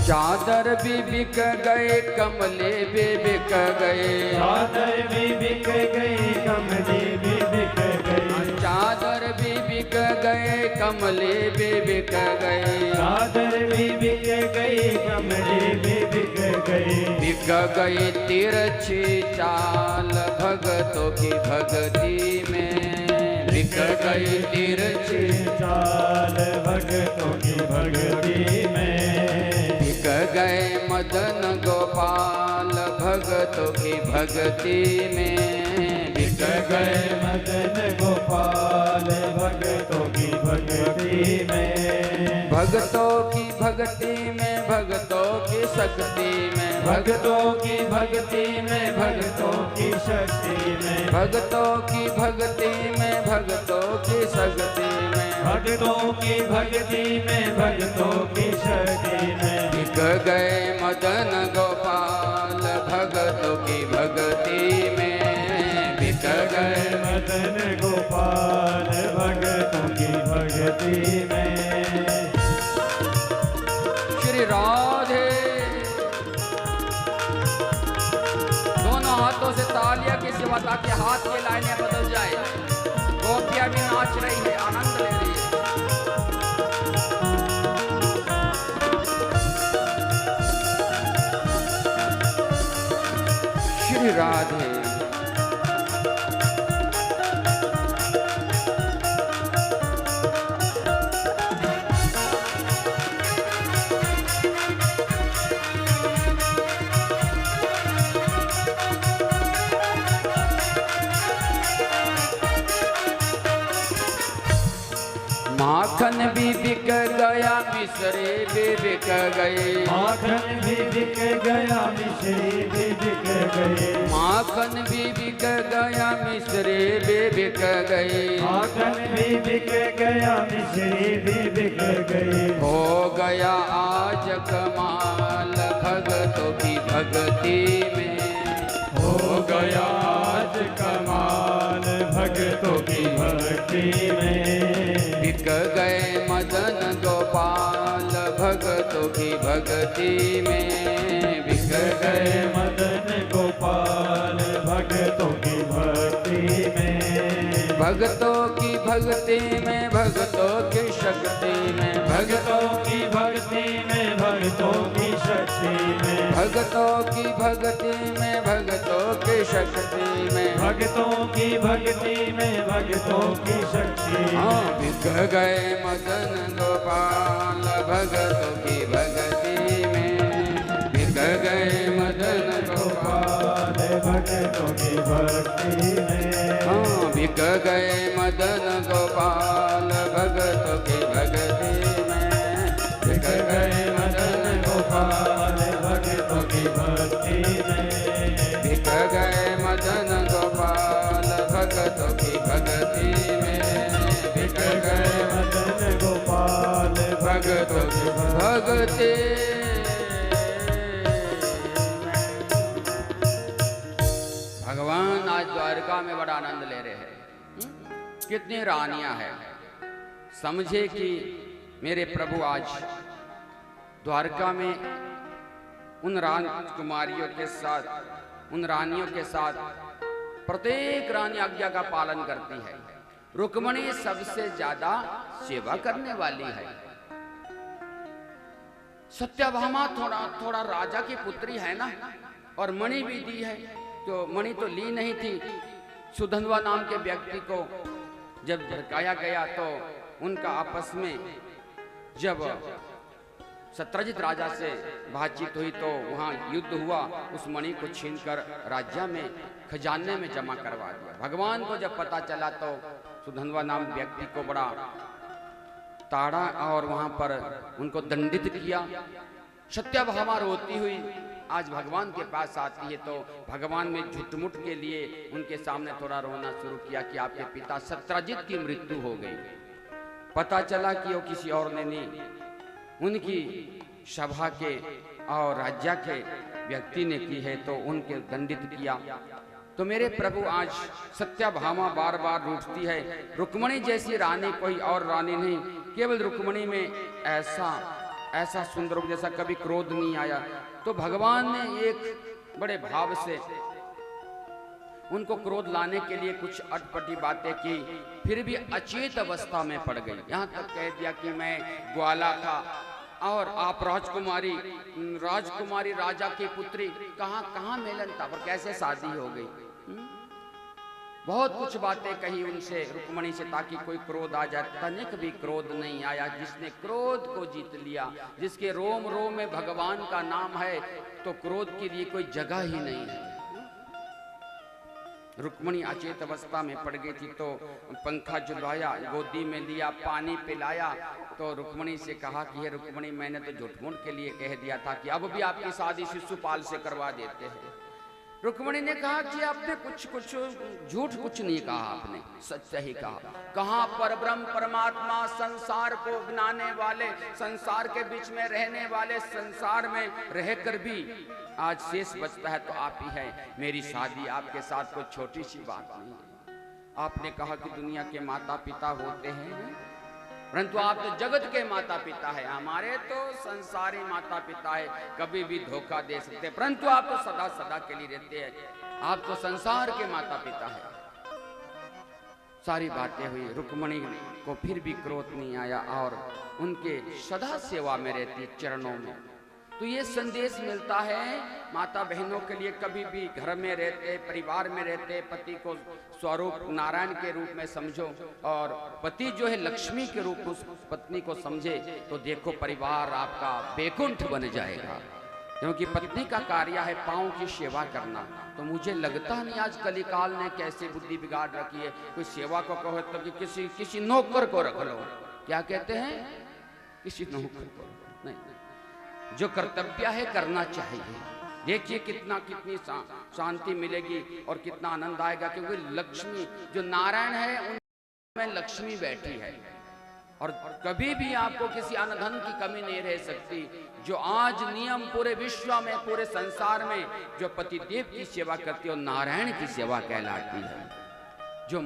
चादर भी बिक गए, कमले भी बिक गए। चादर भी बिक गई, कमले भी बिक गई। चादर भी बिक गए, कमले भी बिक गए। चादर भी बिक गई, कमले भी बिक गई। बिक गई तिरछी चाल भगतों की भक्ति में। बिक गई तिरछी चाल भगतों की भक्ति में। बिक गए मदन गोपाल भगतों की भक्ति में। बिक गए मदन गोपाल भगतों की भक्ति में। भगतों की भक्ति में, भगतों की शक्ति में। भगतों की भक्ति में, भगतों की शक्ति में। भगतों की भक्ति में, भगतों की शक्ति में। भगतों की भक्ति में, भगतों की शक्ति में। बिक गए मदन गोपाल भगतों की भक्ति में। बिक गए मदन गोपाल भगतों की भक्ति में। श्री राधे। दोनों हाथों से तालियां की सेवा, ताकि हाथ की लाइनें बदल जाए। गोपियां भी नाच रही है, आनंद ले रही है। श्री राधे। माखन भी बिक गया मिश्री भी बिक गई, माखन भी बिक गया मिश्री भी बिक गई, माखन भी बिक गया मिश्री भी बिक गई, माखन भी बिक गया मिश्री भी बिक गई। हो गया आज कमाल भगतों की भक्ति में, हो गया आज कमाल भक्तों की भक्ति में। बिक गए मदन गोपाल भगतों की भक्ति में, बिक गए मदन गोपाल भक्तों की भक्ति में। भगतों की भक्ति में, भगतों की शक्ति में, भक्तों की भक्ति में, भक्तों की शक्ति में, भगतों की भक्ति में, भगतों की शक्ति में, भक्तों की भक्ति में, भक्तों की शक्ति में। हाँ बिक गए मदन गोपाल भगतों की भक्ति में, बिक गए मदन गोपाल भक्तों की भक्ति में। हाँ बिक गए मदन गोपाल भगतों की भक्ति में, बिक गए मदन गोपाल भक्तों की भक्ति में। बिक गए मदन गोपाल भगतों की भक्ति में, बिक गए मदन गोपाल भगतों की भक्ति। भगवान आज द्वारका में बड़ा आनंद ले रहे हैं। कितनी रानियां हैं, समझे कि मेरे प्रभु आज द्वारका में उन राजकुमारियों के साथ, उन रानियों के साथ प्रत्येक रानी आज्ञा का पालन करती है। रुक्मणी सबसे ज्यादा सेवा करने वाली है। सत्यभामा थोड़ा राजा की पुत्री है ना, और मणि भी दी है, तो मणि तो ली नहीं थी। सुधन्वा नाम के व्यक्ति को जब झटकाया गया तो उनका आपस में जब सत्यजित राजा से बातचीत हुई तो वहां युद्ध हुआ। उस मणि को छीनकर राज्य में खजाने में जमा करवा दिया। भगवान को जब पता चला तो सुधन्वा नाम व्यक्ति को बड़ा ताड़ा और वहां पर उनको दंडित किया। सत्यभामा रोती हुई आज भगवान के पास आती है तो भगवान में झुटमुट के लिए उनके सामने थोड़ा रोना शुरू किया कि आपके पिता सत्यजित की मृत्यु हो गई। पता चला कि वो किसी और ने नहीं, उनकी सभा के और राज्य के व्यक्ति ने की है, तो उनके दंडित किया। तो मेरे प्रभु आज सत्यभामा बार बार रूठती है। रुक्मणी जैसी रानी कोई और रानी नहीं, केवल रुक्मणी में ऐसा सुंदर रूप जैसा कभी क्रोध नहीं आया। तो भगवान ने एक बड़े भाव से उनको क्रोध लाने के लिए कुछ अटपटी बातें की, फिर भी अचेत अवस्था में पड़ गई। यहाँ तक कह दिया कि मैं ग्वाला था और आप राजकुमारी राजा की पुत्री, कहाँ मेलन था और कैसे शादी हो गई। बहुत कुछ बातें कही उनसे, रुक्मणी से, ताकि कोई क्रोध आ जाए। तनिक भी क्रोध नहीं आया। जिसने क्रोध को जीत लिया, जिसके रोम रोम में भगवान का नाम है, तो क्रोध के लिए कोई जगह ही नहीं है। रुक्मणी अचेत अवस्था में पड़ गई थी तो पंखा झुलवाया, गोदी में लिया, पानी पिलाया। तो रुक्मणी से कहा कि हे रुक्मणी, मैंने तो झूठमूठ के लिए कह दिया था कि अब भी आपकी शादी शिशुपाल से करवा देते हैं। रुक्मणी ने कहा कि आपने कुछ झूठ कुछ नहीं कहा, आपने सच ही कहा। कहाँ परब्रह्म परमात्मा, संसार को बनाने वाले, संसार के बीच में रहने वाले, संसार में रहकर भी आज शेष बचता है तो आप ही है। मेरी शादी आपके साथ कोई छोटी सी बात नहीं है। आपने कहा कि दुनिया के माता पिता होते हैं, परंतु आप तो जगत के माता पिता है। हमारे तो संसारी माता पिता है, कभी भी धोखा दे सकते, परंतु आप तो सदा सदा के लिए रहते हैं। आप तो संसार के माता पिता है। सारी बातें हुई। रुक्मणी को फिर भी क्रोध नहीं आया और उनके सदा सेवा में रहती, चरणों में। तो ये संदेश मिलता है माता बहनों के लिए, कभी भी घर में रहते, परिवार में रहते, पति को स्वरूप नारायण के रूप में समझो और पति जो है लक्ष्मी के रूप उस पत्नी को समझे, तो देखो परिवार आपका बैकुंठ बन जाएगा। क्योंकि पत्नी का कार्य है पाँव की सेवा करना। तो मुझे लगता नहीं आज कलिकाल ने कैसे बुद्धि बिगाड़ रखी है। कोई सेवा को कहो तो कि किसी नौकर को रख लो, क्या कहते हैं? किसी नौकर को नहीं, जो कर्तव्य है करना चाहिए। देखिए कितनी शांति मिलेगी और कितना आनंद आएगा, क्योंकि लक्ष्मी जो नारायण है उनमें लक्ष्मी बैठी है और कभी भी आपको किसी अन्न धन की कमी नहीं रह सकती। जो आज नियम पूरे विश्व में, पूरे संसार में जो पतिदेव की सेवा करती है वो नारायण की सेवा कहलाती है। जो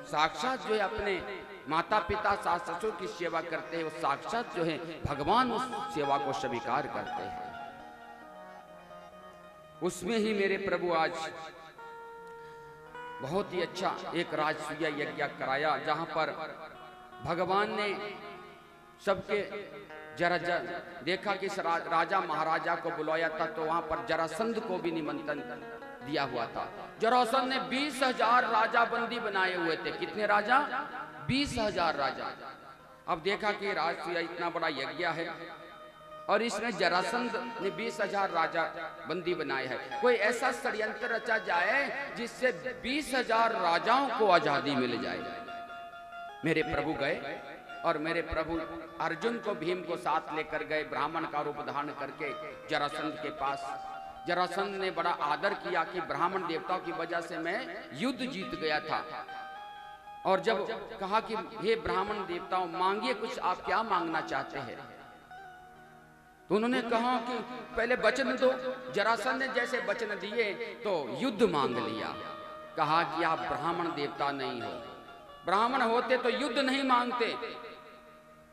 साक्षात जो है अपने माता पिता सास ससुर की सेवा करते हैं वो साक्षात जो है भगवान उस सेवा को स्वीकार करते हैं। उसमें ही मेरे प्रभु आज बहुत ही अच्छा एक राजसूय यज्ञ कराया, जहां पर भगवान ने सबके जरा देखा कि राजा महाराजा को बुलाया था, तो वहां पर जरासंध को भी निमंत्रण दिया हुआ था। जरासंध ने 20,000 राजा बंदी बनाए हुए थे। कितने राजा? 20,000 राजा। अब देखा कि राजसूय इतना बड़ा यज्ञ है और इसमें जरासंध ने 20,000 राजा बंदी बनाए हैं। कोई ऐसा षड्यंत्र रचा जाए जिससे 20,000 राजाओं को आजादी मिल जाए। मेरे प्रभु गए और मेरे प्रभु अर्जुन को, भीम को साथ लेकर गए, ब्राह्मण का रूप धारण करके जरासंध के पास। जरासंध ने बड़ा आदर किया कि ब्राह्मण देवताओं की वजह से मैं युद्ध जीत गया था। और जब कहा कि हे ब्राह्मण देवताओं मांगिए कुछ, आप क्या मांगना चाहते हैं? तो उन्होंने कहा कि पहले वचन दो। जरासंध ने जैसे वचन दिए तो युद्ध मांग लिया। कहा कि आप ब्राह्मण देवता नहीं हो, ब्राह्मण होते तो युद्ध नहीं मांगते,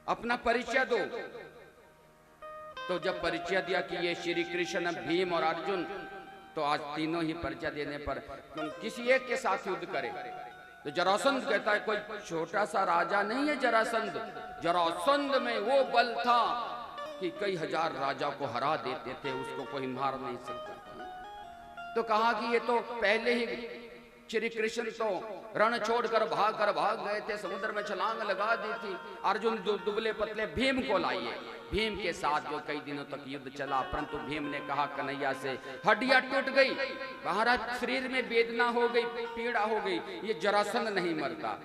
अपना परिचय दो। तो जब परिचय दिया कि ये श्री कृष्ण, भीम और अर्जुन, तो आज तीनों ही परिचय देने पर किसी एक के साथ युद्ध करे। तो जरासंध कहता है कोई छोटा सा राजा नहीं है जरासंध। जरासंध में वो बल था कि कई हजार राजा को हरा देते थे, उसको कोई मार नहीं सकता। तो कहा कि ये तो पहले ही श्री कृष्ण तो रण छोड़कर भाग गए थे, समुद्र में छलांग लगा दी थी। अर्जुन दुबले पतले भीम को लाइए। भीम के साथ जो कई दिनों तक युद्ध चला, परंतु भीम ने कहा कन्हैया से हड्डियां टूट गई, बाहर शरीर में वेदना हो गई, पीड़ा हो गई, ये जरासंध नहीं मरता।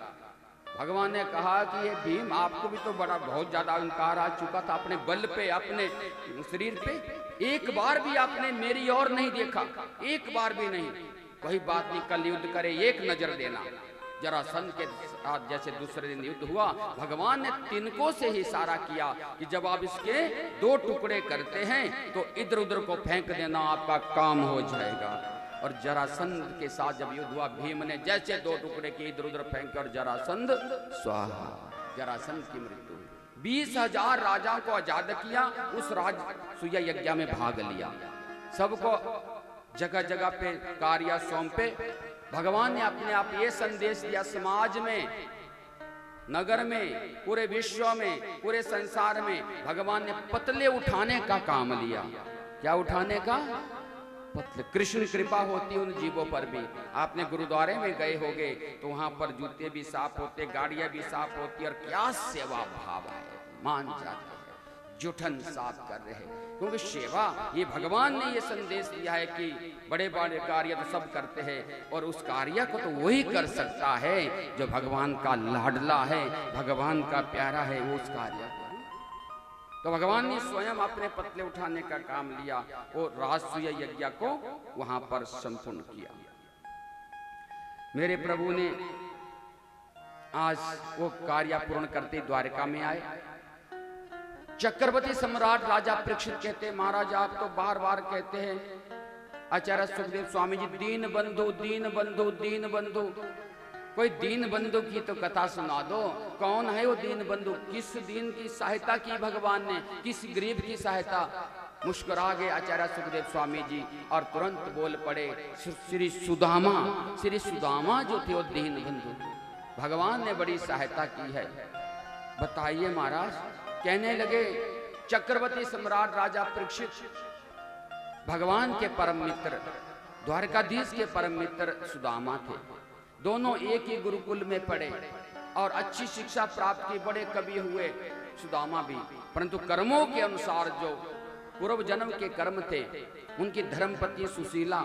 भगवान ने कहा कि ये भीम आपको भी तो बड़ा बहुत ज्यादा अहंकार आ चुका था अपने बल पे, अपने शरीर पे। एक बार भी आपने मेरी ओर नहीं देखा, एक बार भी नहीं। कोई बात नहीं, कल युद्ध करे, एक नजर देना। जरासंध के साथ जैसे दूसरे दिन युद्ध हुआ, भगवान ने तिनकों से ही इशारा किया कि जब आप इसके 2 टुकड़े करते हैं तो इधर उधर को फेंक देना, आपका काम हो जाएगा। और जरासंध के साथ जब युद्ध हुआ, भीम ने जैसे 2 टुकड़े किए, इधर उधर फेंके और जरासंध स्वाहा, जरासंध की मृत्यु हुई। 20,000 राजाओं को आजाद किया, उस राजसूय यज्ञ में भाग लिया। सबको जगह जगह पे कार्य सौंपे। भगवान ने अपने आप ये संदेश दिया, समाज में, नगर में, पूरे विश्व में, पूरे संसार में भगवान ने पतले उठाने का काम लिया। क्या उठाने का? पतले। कृष्ण कृपा होती उन जीवों पर भी। आपने गुरुद्वारे में गए होंगे तो वहां पर जूते भी साफ होते, गाड़ियां भी साफ होती, और क्या सेवा भाव है, मान जाते हैं, जुठन साफ कर रहे हैं, क्योंकि सेवा, ये भगवान ने ये संदेश दिया है कि बड़े बड़े कार्य तो सब करते हैं और उस कार्य को तो वही कर सकता है जो भगवान का लाडला है, भगवान का प्यारा है, वो उस कार्य को। तो भगवान ने स्वयं अपने पतले उठाने का काम लिया और राजसूय यज्ञ को वहां पर संपूर्ण किया। मेरे प्रभु ने आज वो कार्य पूर्ण करते द्वारका में आए। चक्रवर्ती सम्राट राजा परीक्षित कहते हैं, महाराज आप तो बार बार कहते हैं, आचार्य सुखदेव स्वामी जी, दीन बंधु दीन बंधु दीन बंधु, कोई दीन बंधु की तो कथा सुना दो। कौन है वो दीन बंधु? किस दीन की सहायता की भगवान ने, किस गरीब की सहायता? मुस्कुरा गए आचार्य सुखदेव स्वामी जी और तुरंत बोल पड़े, श्री सुदामा, श्री सुदामा जो थे वो दीन बंधु, भगवान ने बड़ी सहायता की है। बताइए महाराज। कहने लगे, चक्रवर्ती सम्राट राजा परीक्षित भगवान के परम मित्र, द्वारकाधीश के परम मित्र सुदामा थे। दोनों एक ही गुरुकुल में पढ़े और अच्छी शिक्षा प्राप्त की, बड़े कवि हुए सुदामा भी, परंतु कर्मों के अनुसार जो पूर्व जन्म के कर्म थे, उनकी धर्मपत्नी सुशीला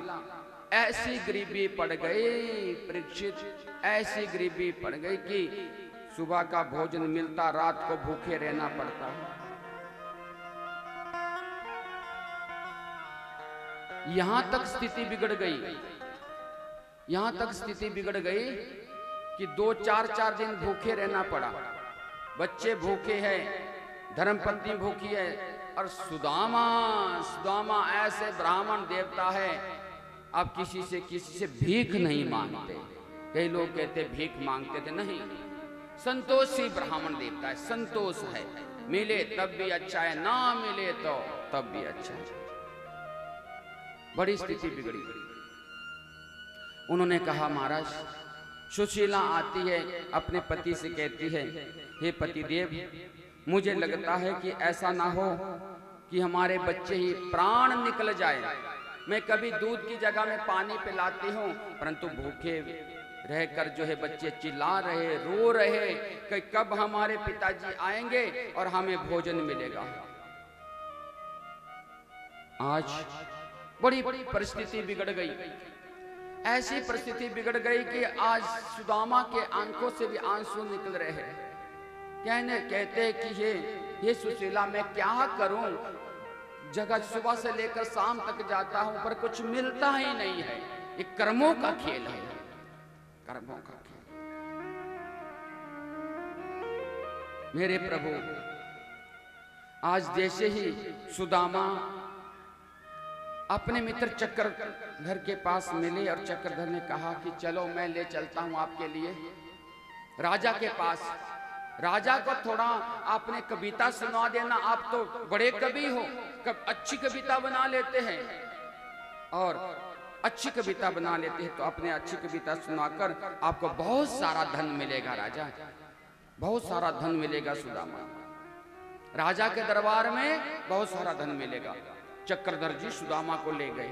ऐसी गरीबी पड़ गई, परीक्षित ऐसी गरीबी पड़ गई कि सुबह का भोजन मिलता, रात को भूखे रहना पड़ता। यहां तक स्थिति बिगड़ गई, यहां तक स्थिति बिगड़ गई कि 2-4 दिन भूखे रहना पड़ा। बच्चे भूखे हैं, धर्मपत्नी भूखी है, और सुदामा ऐसे ब्राह्मण देवता है, अब किसी से भीख नहीं मांगते। कई लोग कहते भीख मांगते थे, नहीं, संतोषी ब्राह्मण देवता है, संतोष है, मिले तब भी अच्छा है, ना मिले तो तब भी अच्छा है। बड़ी स्थिति बिगड़ी। उन्होंने कहा, महाराज, सुशीला आती है, अपने पति से कहती है, हे पतिदेव, मुझे लगता है कि ऐसा ना हो कि हमारे बच्चे ही प्राण निकल जाए। मैं कभी दूध की जगह में पानी पिलाती हूँ, परंतु भूखे रहकर जो है बच्चे चिल्ला रहे, रो रहे कि कब हमारे पिताजी आएंगे और हमें भोजन मिलेगा। आज बड़ी परिस्थिति बिगड़ गई। ऐसी परिस्थिति बिगड़ गई कि आज सुदामा के आंखों से भी आंसू निकल रहे हैं। कहते कि ये सुशीला, मैं क्या करूं, जगह सुबह से लेकर शाम तक जाता हूं पर कुछ मिलता ही नहीं है। ये कर्मों का खेल है, कर्मों का खेल। मेरे प्रभु, आज जैसे ही सुदामा अपने मित्र चक्रधर के पास मिले और चक्रधर ने कहा कि चलो मैं ले चलता हूं आपके लिए राजा के पास, राजा को थोड़ा आपने कविता सुना देना, आप तो बड़े कवि हो, अच्छी कविता बना लेते हैं, और अच्छी कविता बना लेते हैं तो अपने अच्छी कविता सुनाकर आपको बहुत सारा धन मिलेगा राजा, बहुत सारा धन मिलेगा सुदामा, राजा के दरबार में बहुत सारा धन मिलेगा। चक्रधर जी सुदामा को ले गए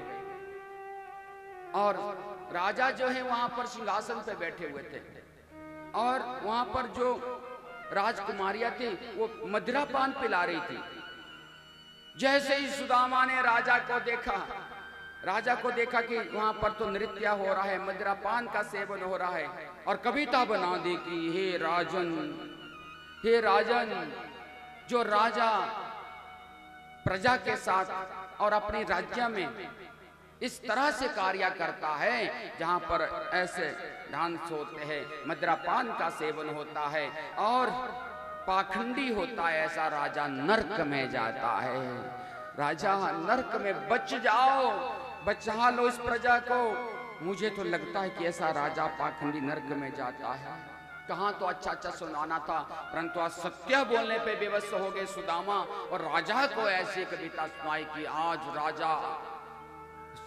और राजा जो है वहां पर सिंहासन पे बैठे हुए थे, और वहां पर जो राजकुमारियां थी वो मदिरा पान पिला रही थी। जैसे ही सुदामा ने राजा को देखा कि वहां पर तो नृत्य हो रहा है, मदिरा पान का सेवन हो रहा है, और कविता बना दी कि हे राजन, जो राजा प्रजा के साथ और अपनी राज्य में इस तरह से कार्य करता है, जहां पर ऐसे डांस होते हैं, मदिरापान का सेवन होता है और पाखंडी होता है, ऐसा राजा नरक में जाता है। राजा, नरक में बच जाओ, बचा लो इस प्रजा को। मुझे तो लगता है कि ऐसा राजा पाखंडी नरक में जाता है। कहाँ तो अच्छा सुनाना था, परंतु आज सत्य बोलने पे बेबस हो गए सुदामा, और राजा को ऐसी कविता सुनाई कि आज राजा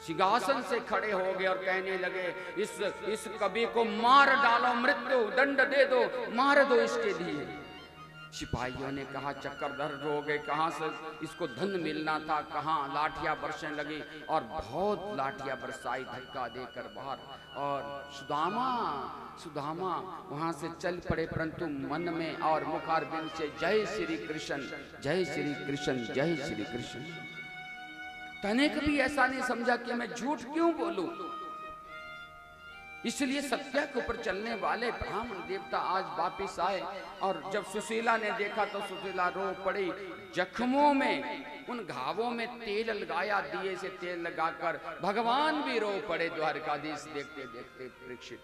सिंहासन से खड़े हो गए और कहने लगे, इस कवि को मार डालो, मृत्यु दंड दे दो, मार दो इसके लिए। सिपाहियों ने कहा, चक्रधर रो गए, कहाँ से इसको धन मिलना था, कहाँ लाठियां बरसने लगी, और बहुत लाठियां बरसाई धक्का देकर बाहर, और सुदामा वहां से चल पड़े, परंतु मन में और मुखारबिंद से जय श्री कृष्ण, जय श्री कृष्ण, जय श्री कृष्ण। तनिक भी ऐसा नहीं समझा कि मैं झूठ क्यों बोलूं। इसलिए सत्य के ऊपर चलने वाले ब्राह्मण देवता आज वापिस आए, और जब सुशीला ने देखा तो सुशीला रो पड़ी। जख्मों में, उन घावों में तेल लगाया, दिए से तेल लगाकर भगवान भी रो पड़े। द्वारकाधीश देखते देखते परीक्षित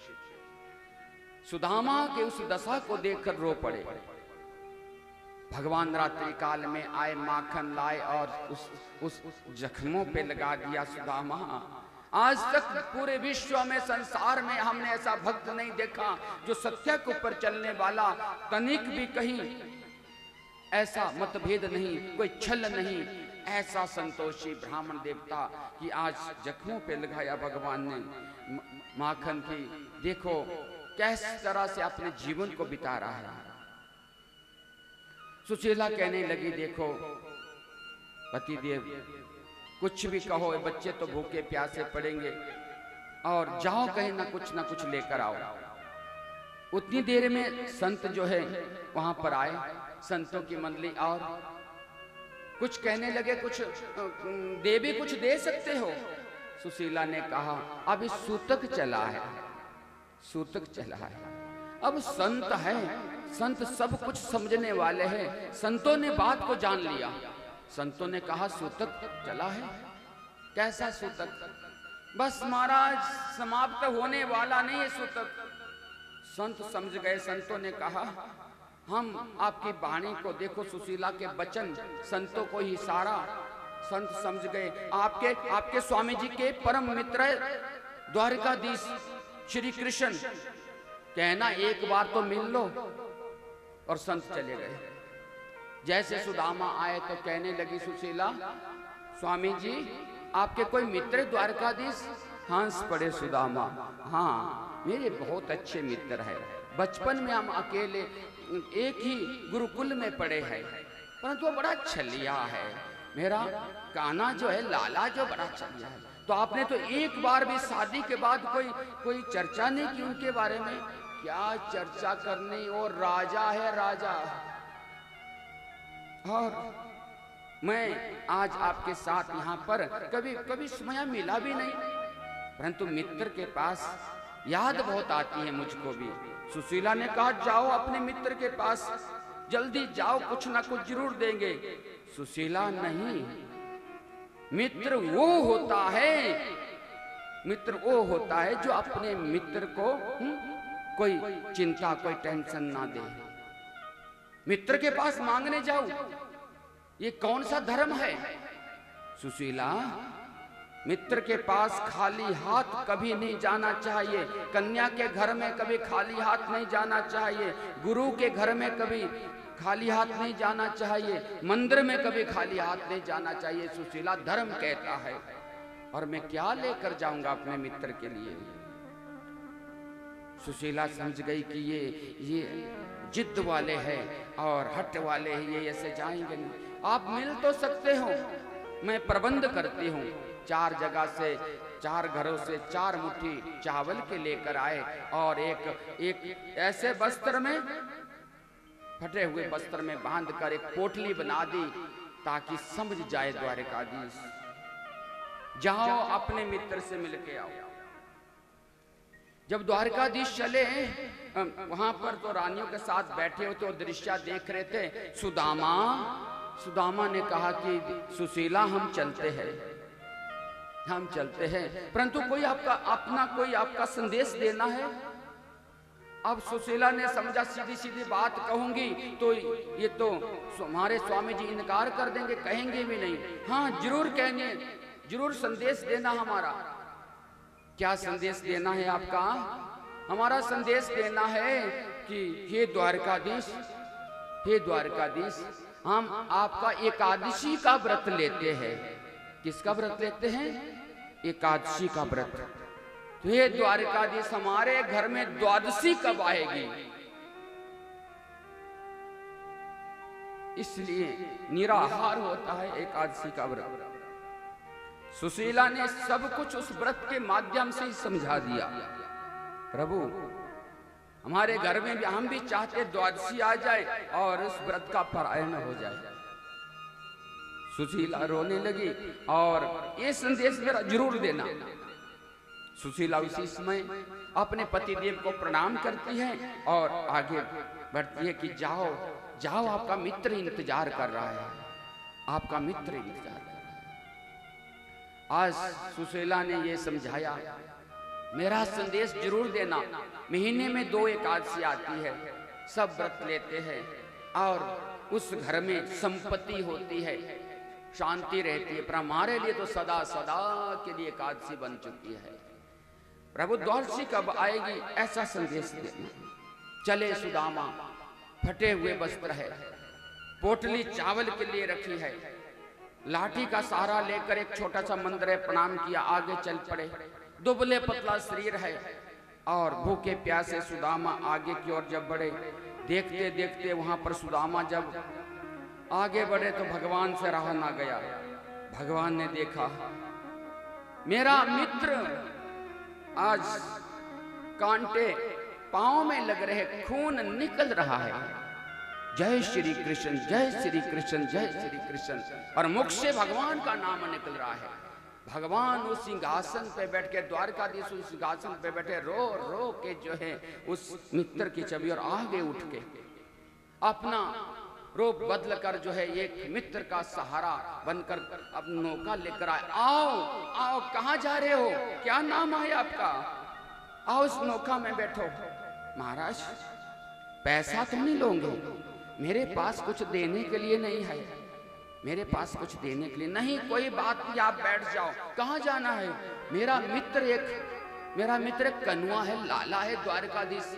सुदामा के उस दशा को देखकर रो पड़े। भगवान रात्रि काल में आए, माखन लाए और उस जख्मों पे लगा दिया सुदामा। आज तक पूरे विश्व में, संसार में हमने ऐसा भक्त नहीं देखा जो सत्य के ऊपर चलने वाला, तनिक भी कहीं ऐसा मतभेद नहीं, कोई छल नहीं, ऐसा संतोषी ब्राह्मण देवता कि आज जख्मों पे लगाया भगवान ने माखन की। देखो किस तरह से अपने जीवन को बिता रहा है। सुशीला कहने लगी, देखो पतिदेव, कुछ भी कहो, बच्चे तो भूखे प्यासे पड़ेंगे, और जाओ कहीं ना कुछ लेकर आओ। उतनी देर में संत जो है वहां पर आए, संतों की मंडली, और कुछ कहने लगे, कुछ देवी कुछ दे सकते हो। सुशीला ने कहा, अभी सूतक चला है, अब संत है, संत सब कुछ समझने वाले हैं। संतों ने बात को जान लिया। संतों ने कहा सूतक चला है। कैसा सूतक? बस महाराज समाप्त होने वाला नहीं है सूतक। संत समझ गए। संतों ने कहा हम आपकी वाणी को देखो, सुशीला के वचन संतों को ही सारा। संत समझ गए आपके स्वामी जी के परम मित्र द्वारकाधीश श्री कृष्ण, कहना एक बार तो मिल लो। और संत चले गए। जैसे सुदामा आए तो कहने लगी सुशीला, स्वामी जी आपके कोई मित्र द्वारकाधीश? हंस पड़े सुदामा, हाँ मेरे बहुत अच्छे मित्र है। बचपन में हम अकेले एक ही गुरुकुल में पढ़े हैं, परंतु वो बड़ा छलिया है। मेरा कान्हा जो है, लाला जो बड़ा छलिया है। तो आपने तो एक बार भी शादी के बाद कोई चर्चा नहीं की उनके बारे में? क्या चर्चा करनी, और राजा है राजा। और मैं आज आपके साथ यहाँ पर कभी समय मिला भी नहीं, परंतु मित्र के पास याद बहुत आती है मुझको भी। सुशीला ने कहा जाओ अपने मित्र के पास, जल्दी जाओ, कुछ ना कुछ जरूर देंगे। सुशीला नहीं, मित्र वो होता है जो अपने मित्र को कोई चिंता कोई टेंशन ना दे। मित्र के पास मांगने जाओ, ये कौन सा धर्म है? सुशीला, मित्र के पास खाली हाथ कभी नहीं जाना चाहिए। कन्या के घर में कभी खाली हाथ नहीं जाना चाहिए। गुरु के घर में कभी खाली हाथ नहीं जाना चाहिए। मंदिर में कभी खाली हाथ नहीं जाना चाहिए। सुशीला, धर्म कहता है। और मैं क्या लेकर जाऊंगा अपने मित्र के लिए? सुशीला समझ गई कि ये जिद वाले हैं और हट वाले हैं, ये ऐसे जाएंगे नहीं। आप मिल तो सकते हो, मैं प्रबंध करती हूँ। 4 जगह से, 4 घरों से 4 मुट्ठी चावल के लेकर आए और एक ऐसे वस्त्र में, फटे हुए वस्त्र में बांधकर एक पोटली बना दी ताकि समझ जाए द्वारकाधीश। जाओ अपने मित्र से मिलके आओ। जब द्वारकाधीश चले, वहां पर तो रानियों के साथ बैठे होते और दृश्य देख रहे थे। सुदामा ने कहा कि सुशीला हम चलते हैं, परंतु कोई आपका संदेश देना है। अब सुशीला ने समझा सीधी सीधी बात कहूंगी तो ये तो हमारे स्वामी जी इनकार कर देंगे, कहेंगे भी नहीं। हाँ जरूर कहेंगे, जरूर संदेश देना हमारा। क्या संदेश देना है आपका? हमारा संदेश देना है कि हे द्वारकाधीश, हम आपका एकादशी का व्रत लेते हैं। किसका व्रत लेते हैं? एकादशी का व्रत। तो हे द्वारकाधीश, हमारे घर में द्वादशी कब आएगी? इसलिए निराहार होता है एकादशी का व्रत। सुशीला ने सब कुछ उस व्रत के माध्यम से ही समझा दिया। प्रभु, हमारे घर में भी हम भी चाहते द्वादशी आ जाए और उस व्रत का पारायण हो जाए। सुशीला रोने लगी और ये संदेश मेरा जरूर देना। सुशीला उसी समय अपने पतिदेव को प्रणाम करती है और आगे बढ़ती है कि जाओ आपका मित्र इंतजार कर रहा है, आपका मित्र इंतजार कर रहा है। आज सुशीला ने ये समझाया, मेरा संदेश जरूर देना। महीने में 2 एकादशी आती है, सब व्रत लेते हैं और उस घर में संपत्ति होती है, शांति रहती है। पर हमारे लिए तो सदा सदा के लिए एकादशी बन चुकी है। प्रभु द्वादशी कब आएगी, ऐसा संदेश देना। चले सुदामा, फटे हुए वस्त्र है, पोटली चावल के लिए रखी है, लाठी का सहारा लेकर एक छोटा सा मंदिर है, प्रणाम किया, आगे चल पड़े। दुबले पतला शरीर है और भूखे प्यासे सुदामा आगे की ओर जब बढ़े, देखते देखते वहां पर सुदामा जब आगे बढ़े तो भगवान से रहा ना गया। भगवान ने देखा मेरा मित्र आज कांटे पांव में लग रहे, खून निकल रहा है, जय श्री कृष्ण, जय श्री कृष्ण, जय श्री कृष्ण, और मुख से भगवान का नाम निकल रहा है। भगवान उस सिंहासन पे बैठ के, द्वारकाधीश उस सिंहासन पे बैठे रो रो के जो है उस मित्र की छवि और आगे उठ के अपना रूप बदल कर जो है एक मित्र का सहारा बनकर अब नौका लेकर आए। आओ आओ, कहाँ जा रहे हो, क्या नाम है आपका, आओ इस नौका में बैठो। महाराज पैसा तुम नहीं लोगे, मेरे पास कुछ देने के लिए नहीं है, मेरे पास कुछ देने के लिए नहीं, कोई बात नहीं, आप बैठ जाओ। कहाँ जाना है? मेरा मित्र एक कनुआ है, लाला है, द्वारकाधीश।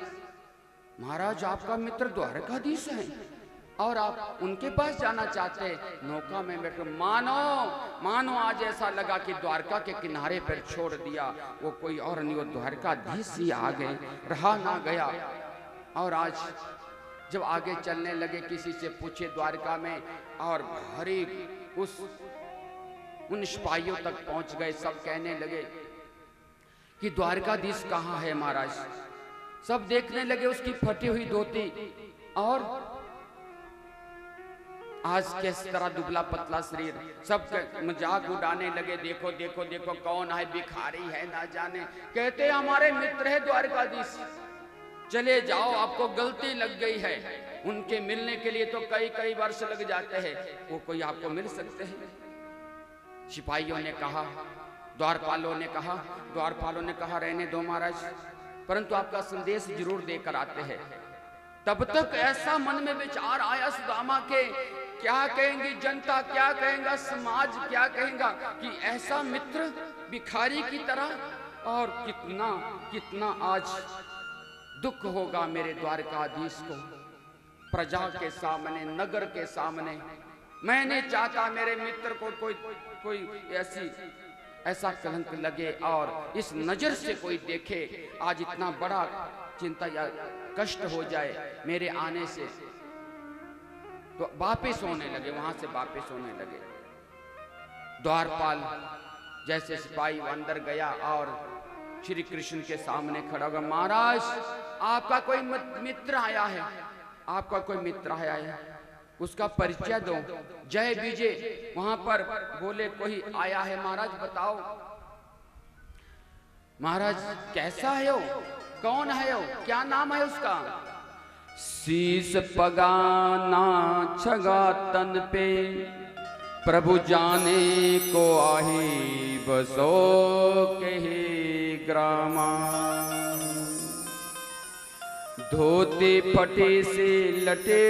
महाराज आपका मित्र द्वारकाधीश है और आप उनके पास जाना चाहते हैं? नौका में बैठ, मानो आज ऐसा लगा कि द्वारका के किनारे पर छोड़ दिया, वो कोई और नहीं, वो द्वारकाधीश ही आ गए, रहा ना गया। और आज जब आगे चलने लगे, किसी से पूछे द्वारका में, और भारी उन सिपाहियों तक पहुंच गए। सब कहने लगे कि द्वारकाधीश कहाँ है महाराज। सब देखने लगे उसकी फटी हुई धोती, और आज किस तरह दुबला पतला शरीर। सब मजाक उड़ाने लगे, देखो देखो देखो कौन है, भिखारी है ना जाने। कहते हमारे मित्र है द्वारकाधीश, चले जाओ, आपको गलती लग गई है। उनके मिलने के लिए तो कई कई वर्ष लग जाते हैं, वो कोई आपको मिल सकते हैं? सिपाहियों ने कहा, द्वारपालों ने कहा रहने दो महाराज, परंतु आपका संदेश जरूर देकर आते हैं। तब तक ऐसा मन में विचार आया सुदामा के, क्या कहेंगी जनता, क्या कहेगा समाज, क्या कहेगा कि ऐसा मित्र भिखारी की तरह, और कितना कितना आज दुख होगा मेरे द्वारकाधीश को, प्रजा के सामने, नगर के सामने। मैं नहीं चाहता मेरे मित्र को कोई ऐसा कलंक लगे और इस नजर से कोई देखे, आज इतना बड़ा चिंता या कष्ट हो जाए मेरे आने से। तो वापिस होने लगे, वहां से वापिस होने लगे। द्वारपाल जैसे सिपाही अंदर गया और श्री कृष्ण के सामने खड़ा होगा। महाराज आपका कोई मित्र आया है, आपका कोई मित्र आया है, उसका परिचय दो। जय विजय वहां पर बोले कोई आया है महाराज, बताओ। महाराज कैसा है वो, कौन है वो, क्या नाम है उसका? शीस पगाना छगा तन पे, प्रभु जाने को आहे बसो कहे ग्रामा। धोती फटे से लटे,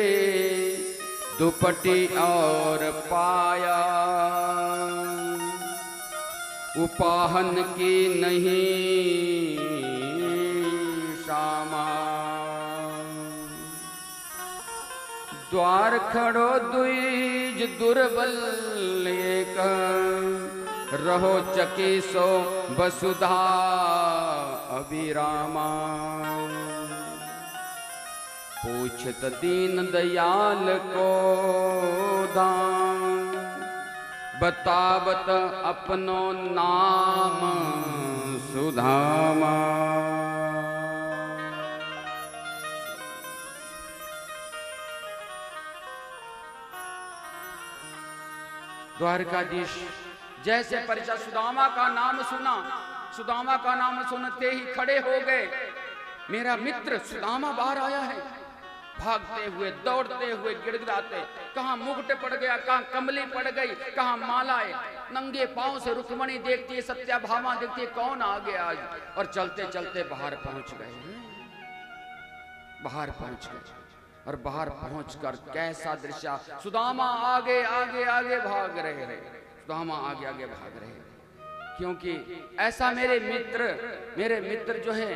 दुपट्टी और पाया, उपाहन की नहीं शामा। द्वार खड़ो द्विज दुर्बल एक, रहो चकी सो वसुधा अभिरामा। पूछत दीन दयाल को दान, बतावत अपनो नाम सुधामा। द्वारकाधीश जैसे परिचय सुदामा का नाम सुना, सुदामा का नाम सुनते ही खड़े हो गए। मेरा मित्र सुदामा बाहर आया है, भागते हुए, दौड़ते हुए, गिड़गिड़ाते, कहाँ मुकुट पड़ गया, कहाँ कमली पड़ गई, कहाँ मालाएं, नंगे पांव से रुक्मणी देखती है, सत्याभामा देखती है, कौन आ गया आज। और चलते चलते बाहर पहुंच गए, बाहर पहुंच गए। और बाहर पहुंचकर कैसा दृश्य, सुदामा आगे आगे आगे भाग रहे हैं, सुदामा आगे आगे भाग रहे हैं। क्योंकि ऐसा मेरे मित्र जो है,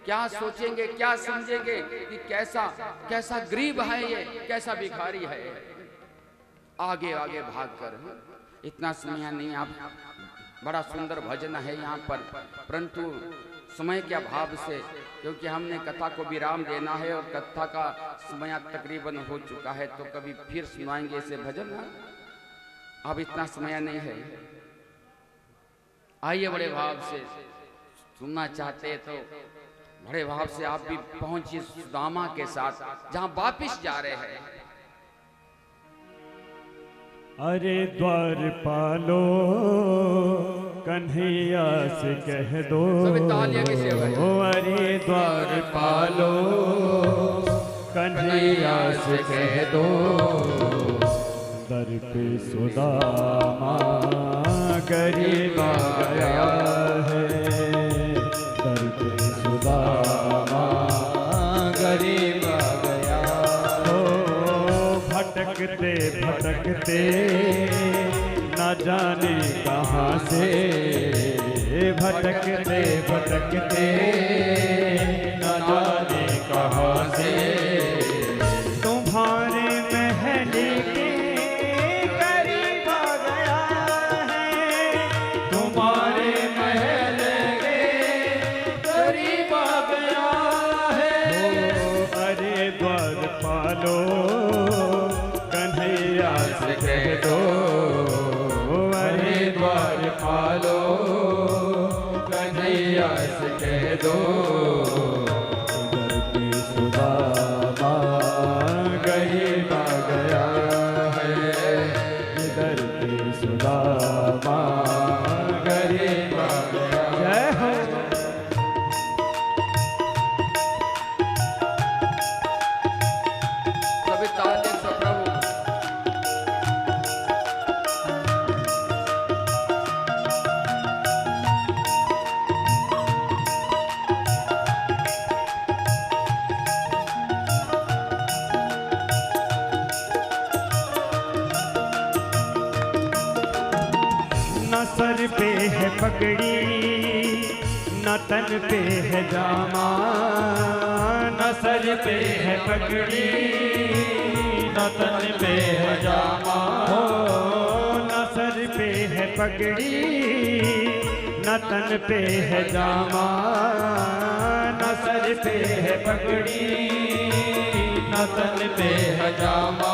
क्या सोचेंगे, क्या समझेंगे कि कैसा गरीब है ये, कैसा भिखारी है। आगे आगे भागकर, इतना समय नहीं, आप बड़ा सुंदर भजन है यहाँ पर, परंतु समय के अभाव से, क्योंकि हमने कथा को विराम देना है और कथा का समय तकरीबन हो चुका है, तो कभी फिर सुनाएंगे इसे भजन। अब इतना समय नहीं है। आइए, बड़े भाव से सुनना चाहते तो बड़े भाव से आप भी पहुंचिए सुदामा के साथ, जहां वापिस जा रहे हैं। अरे द्वारपालो कन्हैया से कह दो, तालियां की सेवा है। अरे द्वारपालो कन्हैया से कह दो, दर पे सुदामा गरीब आ गया है, दर पे सुदामा गरीब आ गया। हो भटकते भटकते न जाने कहाँ से, भटकते भटकते न जाने कहाँ से, तुम्हारे महल के करीब आ गया है, तुम्हारे महल के करीब आ गया है। अरे द्वार पालो कन्हैया से कह दो, अरे द्वार पालो कन्हैया से कह दो, दर पे सुदामा गरीब आ गया है, दर पे सुदामा गरीब आ गया। जय हो। सभी ताली से प्रभु। न सर पे है पगड़ी न तन पे है जामा, न सर पे है पगड़ी न तन पे है जामा, न सर पे है पगड़ी न तन पे है जामा, न सर पे है पगड़ी न तन पे है जामा।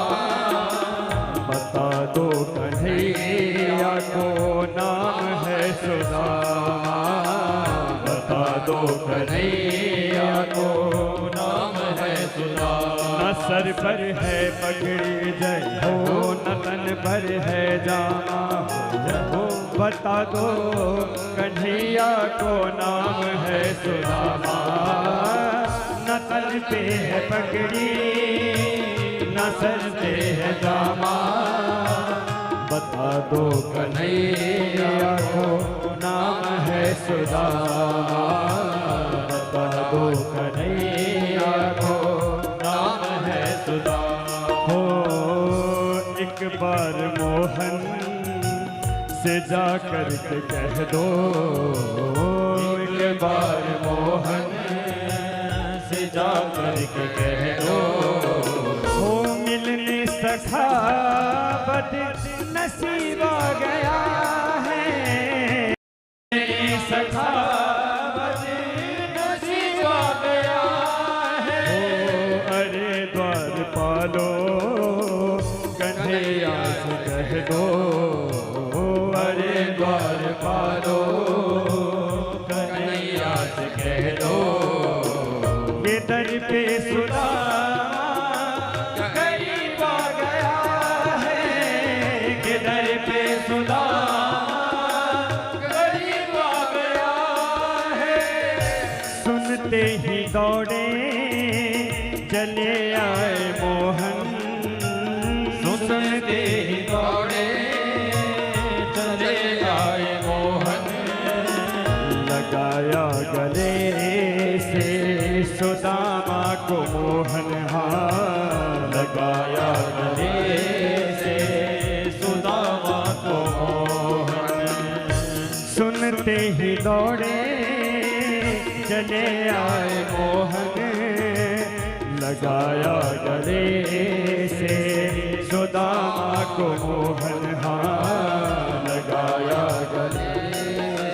बता दो कन्हैया को नाम है सुदामा, बता दो कन्हैया को नाम है सुदामा। न सर पर है पगड़ी जय हो, न तन पर है जामा जय हो, बता दो कन्हैया को नाम है सुदामा। न तन पे है पगड़ी न सर पे है जामा, बता दो कन्हैया को नाम है सुदामा, बता दो कन्हैया को नाम है सुदामा। हो एक बार मोहन से जा कर के कह दो, एक बार मोहन से जा कर के कह दो, मिलने सखा बद नसीब आ गया है, मिलने सखा बद नसीब आ गया है। अरे द्वार पालो कन्हैया से कह दो, अरे द्वार पालो कन्हैया से कह दो, ये दर पे सुदामा गरीब आ गया है, कि दर पे सुदामा गरीब आ गया है। सुनते ही दौड़े चले आए मोहन, सुनते ही दौड़े चले आए मोहन, लगाया गले से सुदामा को मोहन, हाँ लगाया गले से सुदामा को मोहन। सुनते ही दौड़े चले आए मोहन, लगाया गले से सुदामा को मोहन, हाँ लगाया गले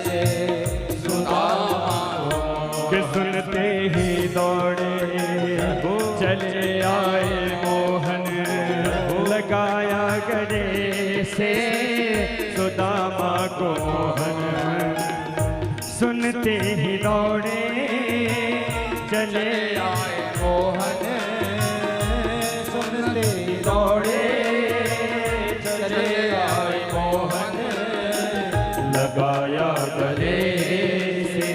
से सुदामा को। कि सुनते ही दौड़े चले आए मोहन, लगाया गले से सुदामा को मोहन। सुनते ही दौड़े चले आए मोहन, सुनते ही दौड़े चले आए मोहन, लगाया गले से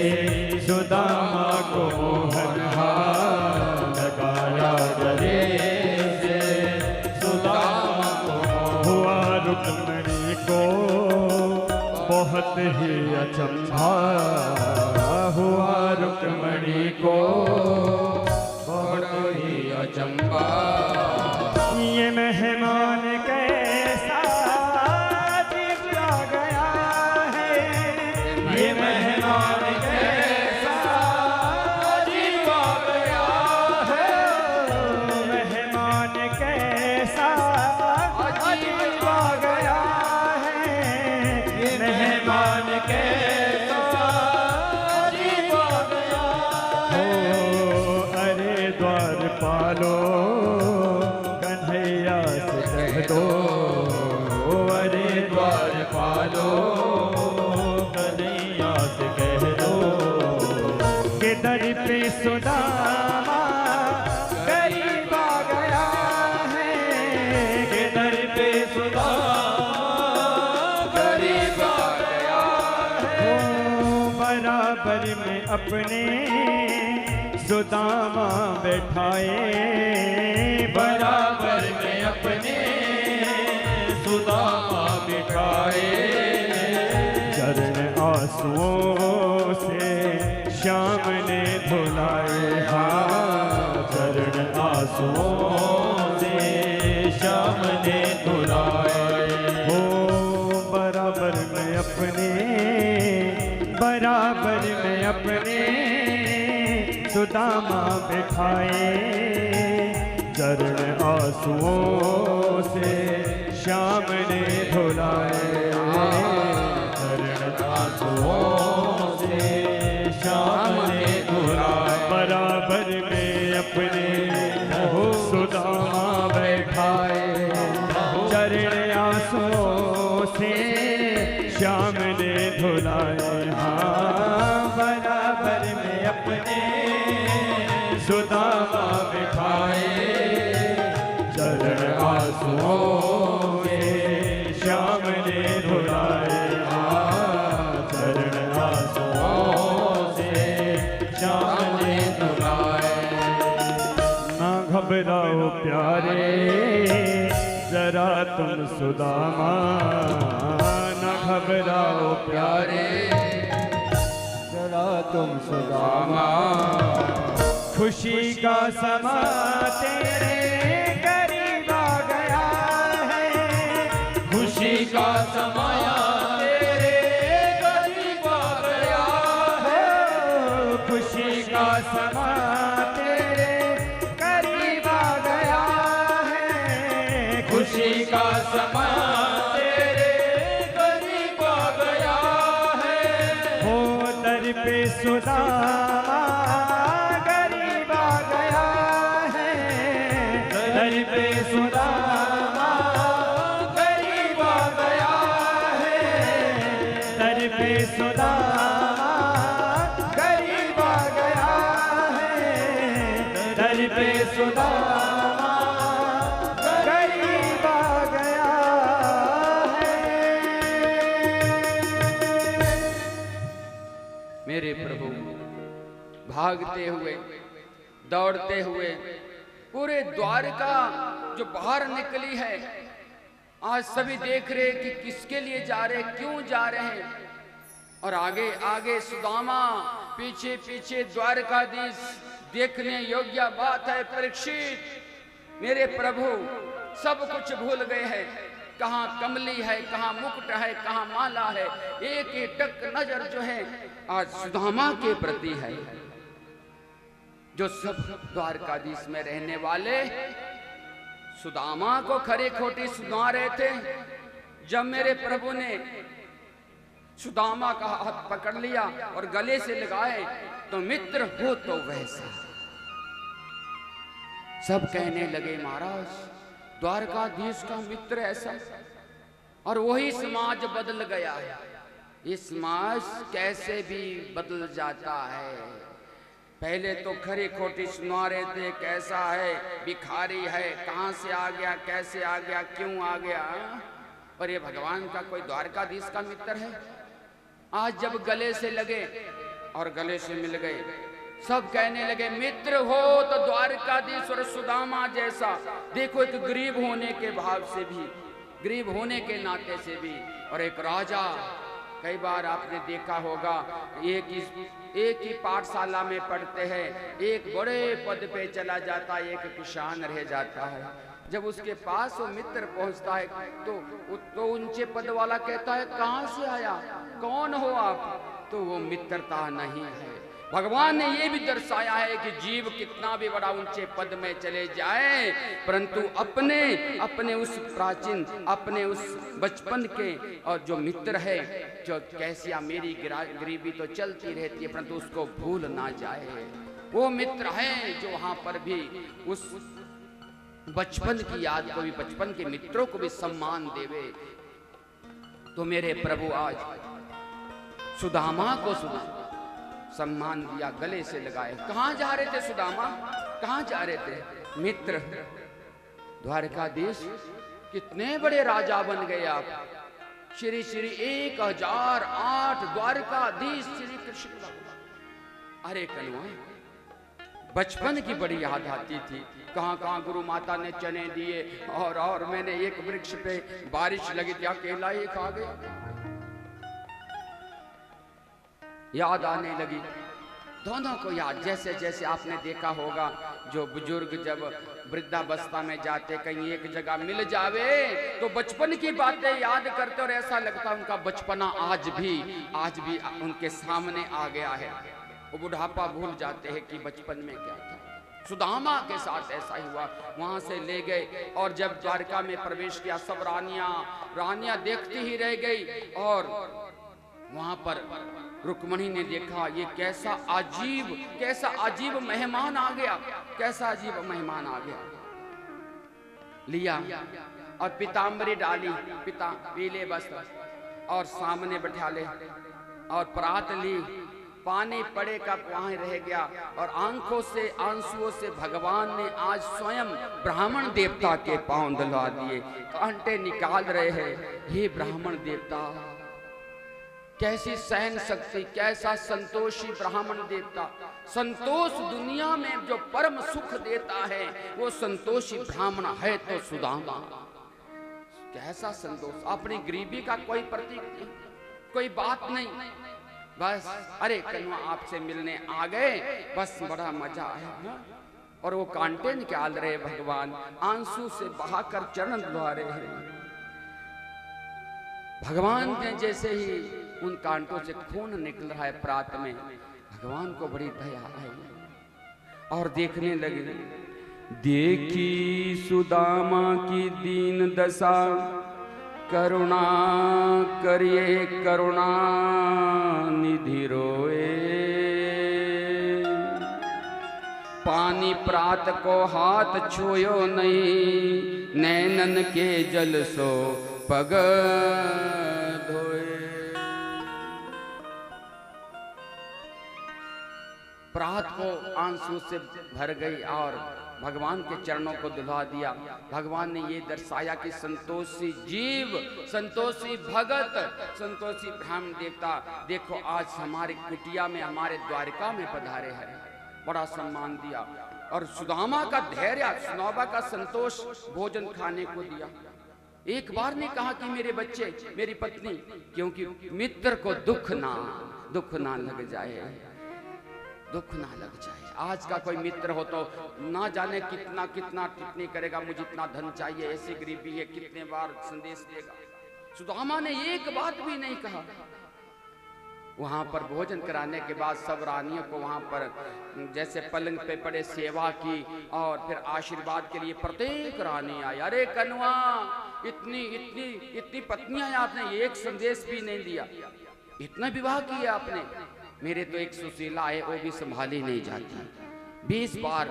सुदामा को मोहन, हाँ लगाया गले रुक्मणी को बहुत ही अचंभा हुआ, रुक्मणी को बहुत ही अचंबा। ये मेहमान कैसा अजीब आ गया है, ये मेहमान कैसा अजीब आ गया है, मेहमान कैसा अजीब आ गया है, ये मेहमान कैसा अजीब आ गया है। अरे द्वारपालो कन्हैया से कह दो, अरे द्वारपालो कन्हैया से कह दो कि दर पे सुदामा गरीब आ गया है, कि दर पे सुदामा गरीब आ गया है। बराबर में अपने सुदामा बैठाए, बराबर में अपने सुदामा बैठाए, चरण आंसुओं से श्याम ने धुलाए, हाँ चरण आंसुओं से श्याम ने धुलाए। हो बराबर में अपने, बराबर में अपने सुदामा बैठाए, चरण आंसुओं से श्याम ने धुलाए, चरण आंसुओं से श्याम ने धुलाए। बराबर में अपने सुदामा बैठाए, चरण आंसुओं से श्याम ने धुलाए, हाँ बराबर में अपने सुदामा बिठाए, चरण आंसुओं से श्याम ने धुलाए, चरण आंसुओं से श्याम ने धुलाए। ना घबराओ प्यारे जरा तुम सुदामा, ना घबराओ प्यारे जरा तुम सुदामा, खुशी का समा तेरे करीब आ गया है, खुशी का समाया तेरे करीब आ गया है, खुशी का समा तेरे करीब आ गया है, खुशी का समा तेरे करीब आ गया है। हो दर पे सुदामा सुदामा गरीब आ गया है, दर पे सुदामा गरीब आ गया है, दर पे सुदामा गरीब आ गया है। मेरे प्रभु भागते हुए दौड़ते हुए पूरे द्वारका जो बाहर निकली है, आज सभी देख रहे कि किसके लिए जा रहे, क्यों जा रहे हैं, और आगे आगे सुदामा, पीछे पीछे द्वारकाधीश। देखने योग्य बात है परीक्षित, मेरे प्रभु सब कुछ भूल गए हैं। कहाँ कमली है, कहाँ मुकुट है, कहाँ माला है, एक एकटक नजर जो है आज सुदामा के प्रति है। जो सब द्वारकाधीश में रहने वाले सुदामा को खरे खोटी सुना रहे थे, जब मेरे प्रभु ने सुदामा का हाथ पकड़ लिया और गले से लगाए तो मित्र हो तो वैसा। सब कहने लगे महाराज द्वारकाधीश का मित्र ऐसा, और वही समाज बदल गया है। ये समाज कैसे भी बदल जाता है। पहले तो खरी खोटी सुना रहे थे, कैसा है, भिखारी है, कहां से आ गया, कैसे आ गया, क्यों आ गया, पर ये भगवान का कोई द्वारकाधीश का मित्र है। आज जब गले से लगे और गले से मिल गए, सब कहने लगे मित्र हो तो द्वारकाधीश और सुदामा जैसा। देखो एक गरीब होने के भाव से भी गरीब होने के नाते से भी। और एक राजा, कई बार आपने देखा होगा, एक ही पाठशाला में पढ़ते हैं, एक बड़े पद पे चला जाता है, एक किसान रह जाता है। जब उसके पास वो मित्र पहुंचता है तो ऊंचे पद वाला कहता है, कहां से आया, कौन हो आप? तो वो मित्रता नहीं है। भगवान ने ये भी दर्शाया है कि जीव कितना भी बड़ा ऊंचे पद में चले जाए, परंतु अपने उस प्राचीन, अपने उस बचपन के और जो मित्र है, जो कैसिया मेरी गरीबी तो चलती रहती है परंतु उसको भूल ना जाए। वो मित्र है जो वहां पर भी उस बचपन की याद को भी, बचपन के मित्रों को भी सम्मान देवे। तो मेरे प्रभु आज सुदामा को सम्मान दिया, गले से लगाए। कहां जा रहे थे सुदामा, कहां जा रहे थे? मित्र, द्वारकाधीश कितने बड़े राजा बन गए आप। श्री श्री 1008 द्वारकाधीश श्री कृष्ण भगवान। अरे कन्वा, बचपन की बड़ी याद आती थी। कहां गुरु माता ने चने दिए और मैंने एक वृक्ष पे बारिश लगी थी, अकेला ही खा गया। याद आने लगी दोनों को याद। जैसे जैसे आपने देखा होगा, जो बुजुर्ग जब वृद्धावस्था में जाते, कहीं एक जगह मिल जावे तो बचपन की बातें याद करते और ऐसा लगता उनका बचपना आज भी उनके सामने आ गया है। वो बुढ़ापा भूल जाते हैं कि बचपन में क्या था। सुदामा के साथ ऐसा ही हुआ। वहां से ले गए और जब द्वारका में प्रवेश किया, सब रानियां देखती ही रह गई। और वहां पर रुक्मणी ने देखा, ये कैसा अजीब मेहमान आ गया, कैसा अजीब मेहमान आ गया। लिया और पीताम्बरी डाली, पीले वस्त्र, और सामने बैठा ले और परात ली। पानी पड़े का वहां रह गया और आंखों से आंसुओं से भगवान ने आज स्वयं ब्राह्मण देवता के पांव दलवा दिए, कांटे निकाल रहे हैं। हे ब्राह्मण देवता, कैसी सहन शक्ति, कैसा संतोषी ब्राह्मण देवता। संतोष दुनिया में जो परम सुख देता है वो संतोषी ब्राह्मण है तो सुदामा। कैसा संतोष, अपनी गरीबी का कोई प्रतीक नहीं, कोई बात नहीं, बस अरे कन्वा आपसे मिलने आ गए, बस बड़ा मजा आया। और वो कांटे निकाल रहे भगवान, आंसू से बहाकर चरण धुला रहे हैं। भगवान ने जैसे ही उन कांटों से खून निकल रहा है प्रात में, भगवान को बड़ी दया आई और देखने लगे। देखी सुदामा की दीन दशा, करुणा करिए करुणा निधि रोए। पानी प्रात को हाथ छुयो नहीं, नैनन के जल सो पग धोए। प्रात को आंसू से भर गई और भगवान के चरणों को दुल्हा दिया। भगवान ने ये दर्शाया कि संतोषी जीव, संतोषी भगत, संतोषी ब्राह्मण देवता देखो आज हमारी कुटिया में, हमारे द्वारका में पधारे हैं। बड़ा सम्मान दिया और सुदामा का धैर्य, सुदामा का संतोष, भोजन खाने को दिया। एक बार ने कहा कि मेरे बच्चे, मेरी पत्नी, क्योंकि मित्र को दुख ना लग जाए, दुख ना लग जाए। आज का कोई मित्र हो तो ना जाने कितना टिप्पणी करेगा, मुझे इतना धन चाहिए, ऐसी गरीबी है, कितने बार संदेश देगा। सुदामा ने एक बात भी नहीं कहा। वहां पर भोजन कराने के बाद सब रानियों को वहां पर जैसे पलंग पे पड़े सेवा की और फिर आशीर्वाद के लिए प्रत्येक रानी आई। अरे कन्वा, इतनी पत्नियां आपने एक संदेश भी नहीं दिया, इतना विवाह किया आपने। मेरे तो एक सुशीला है, वो भी संभाली नहीं जाती, 20 बार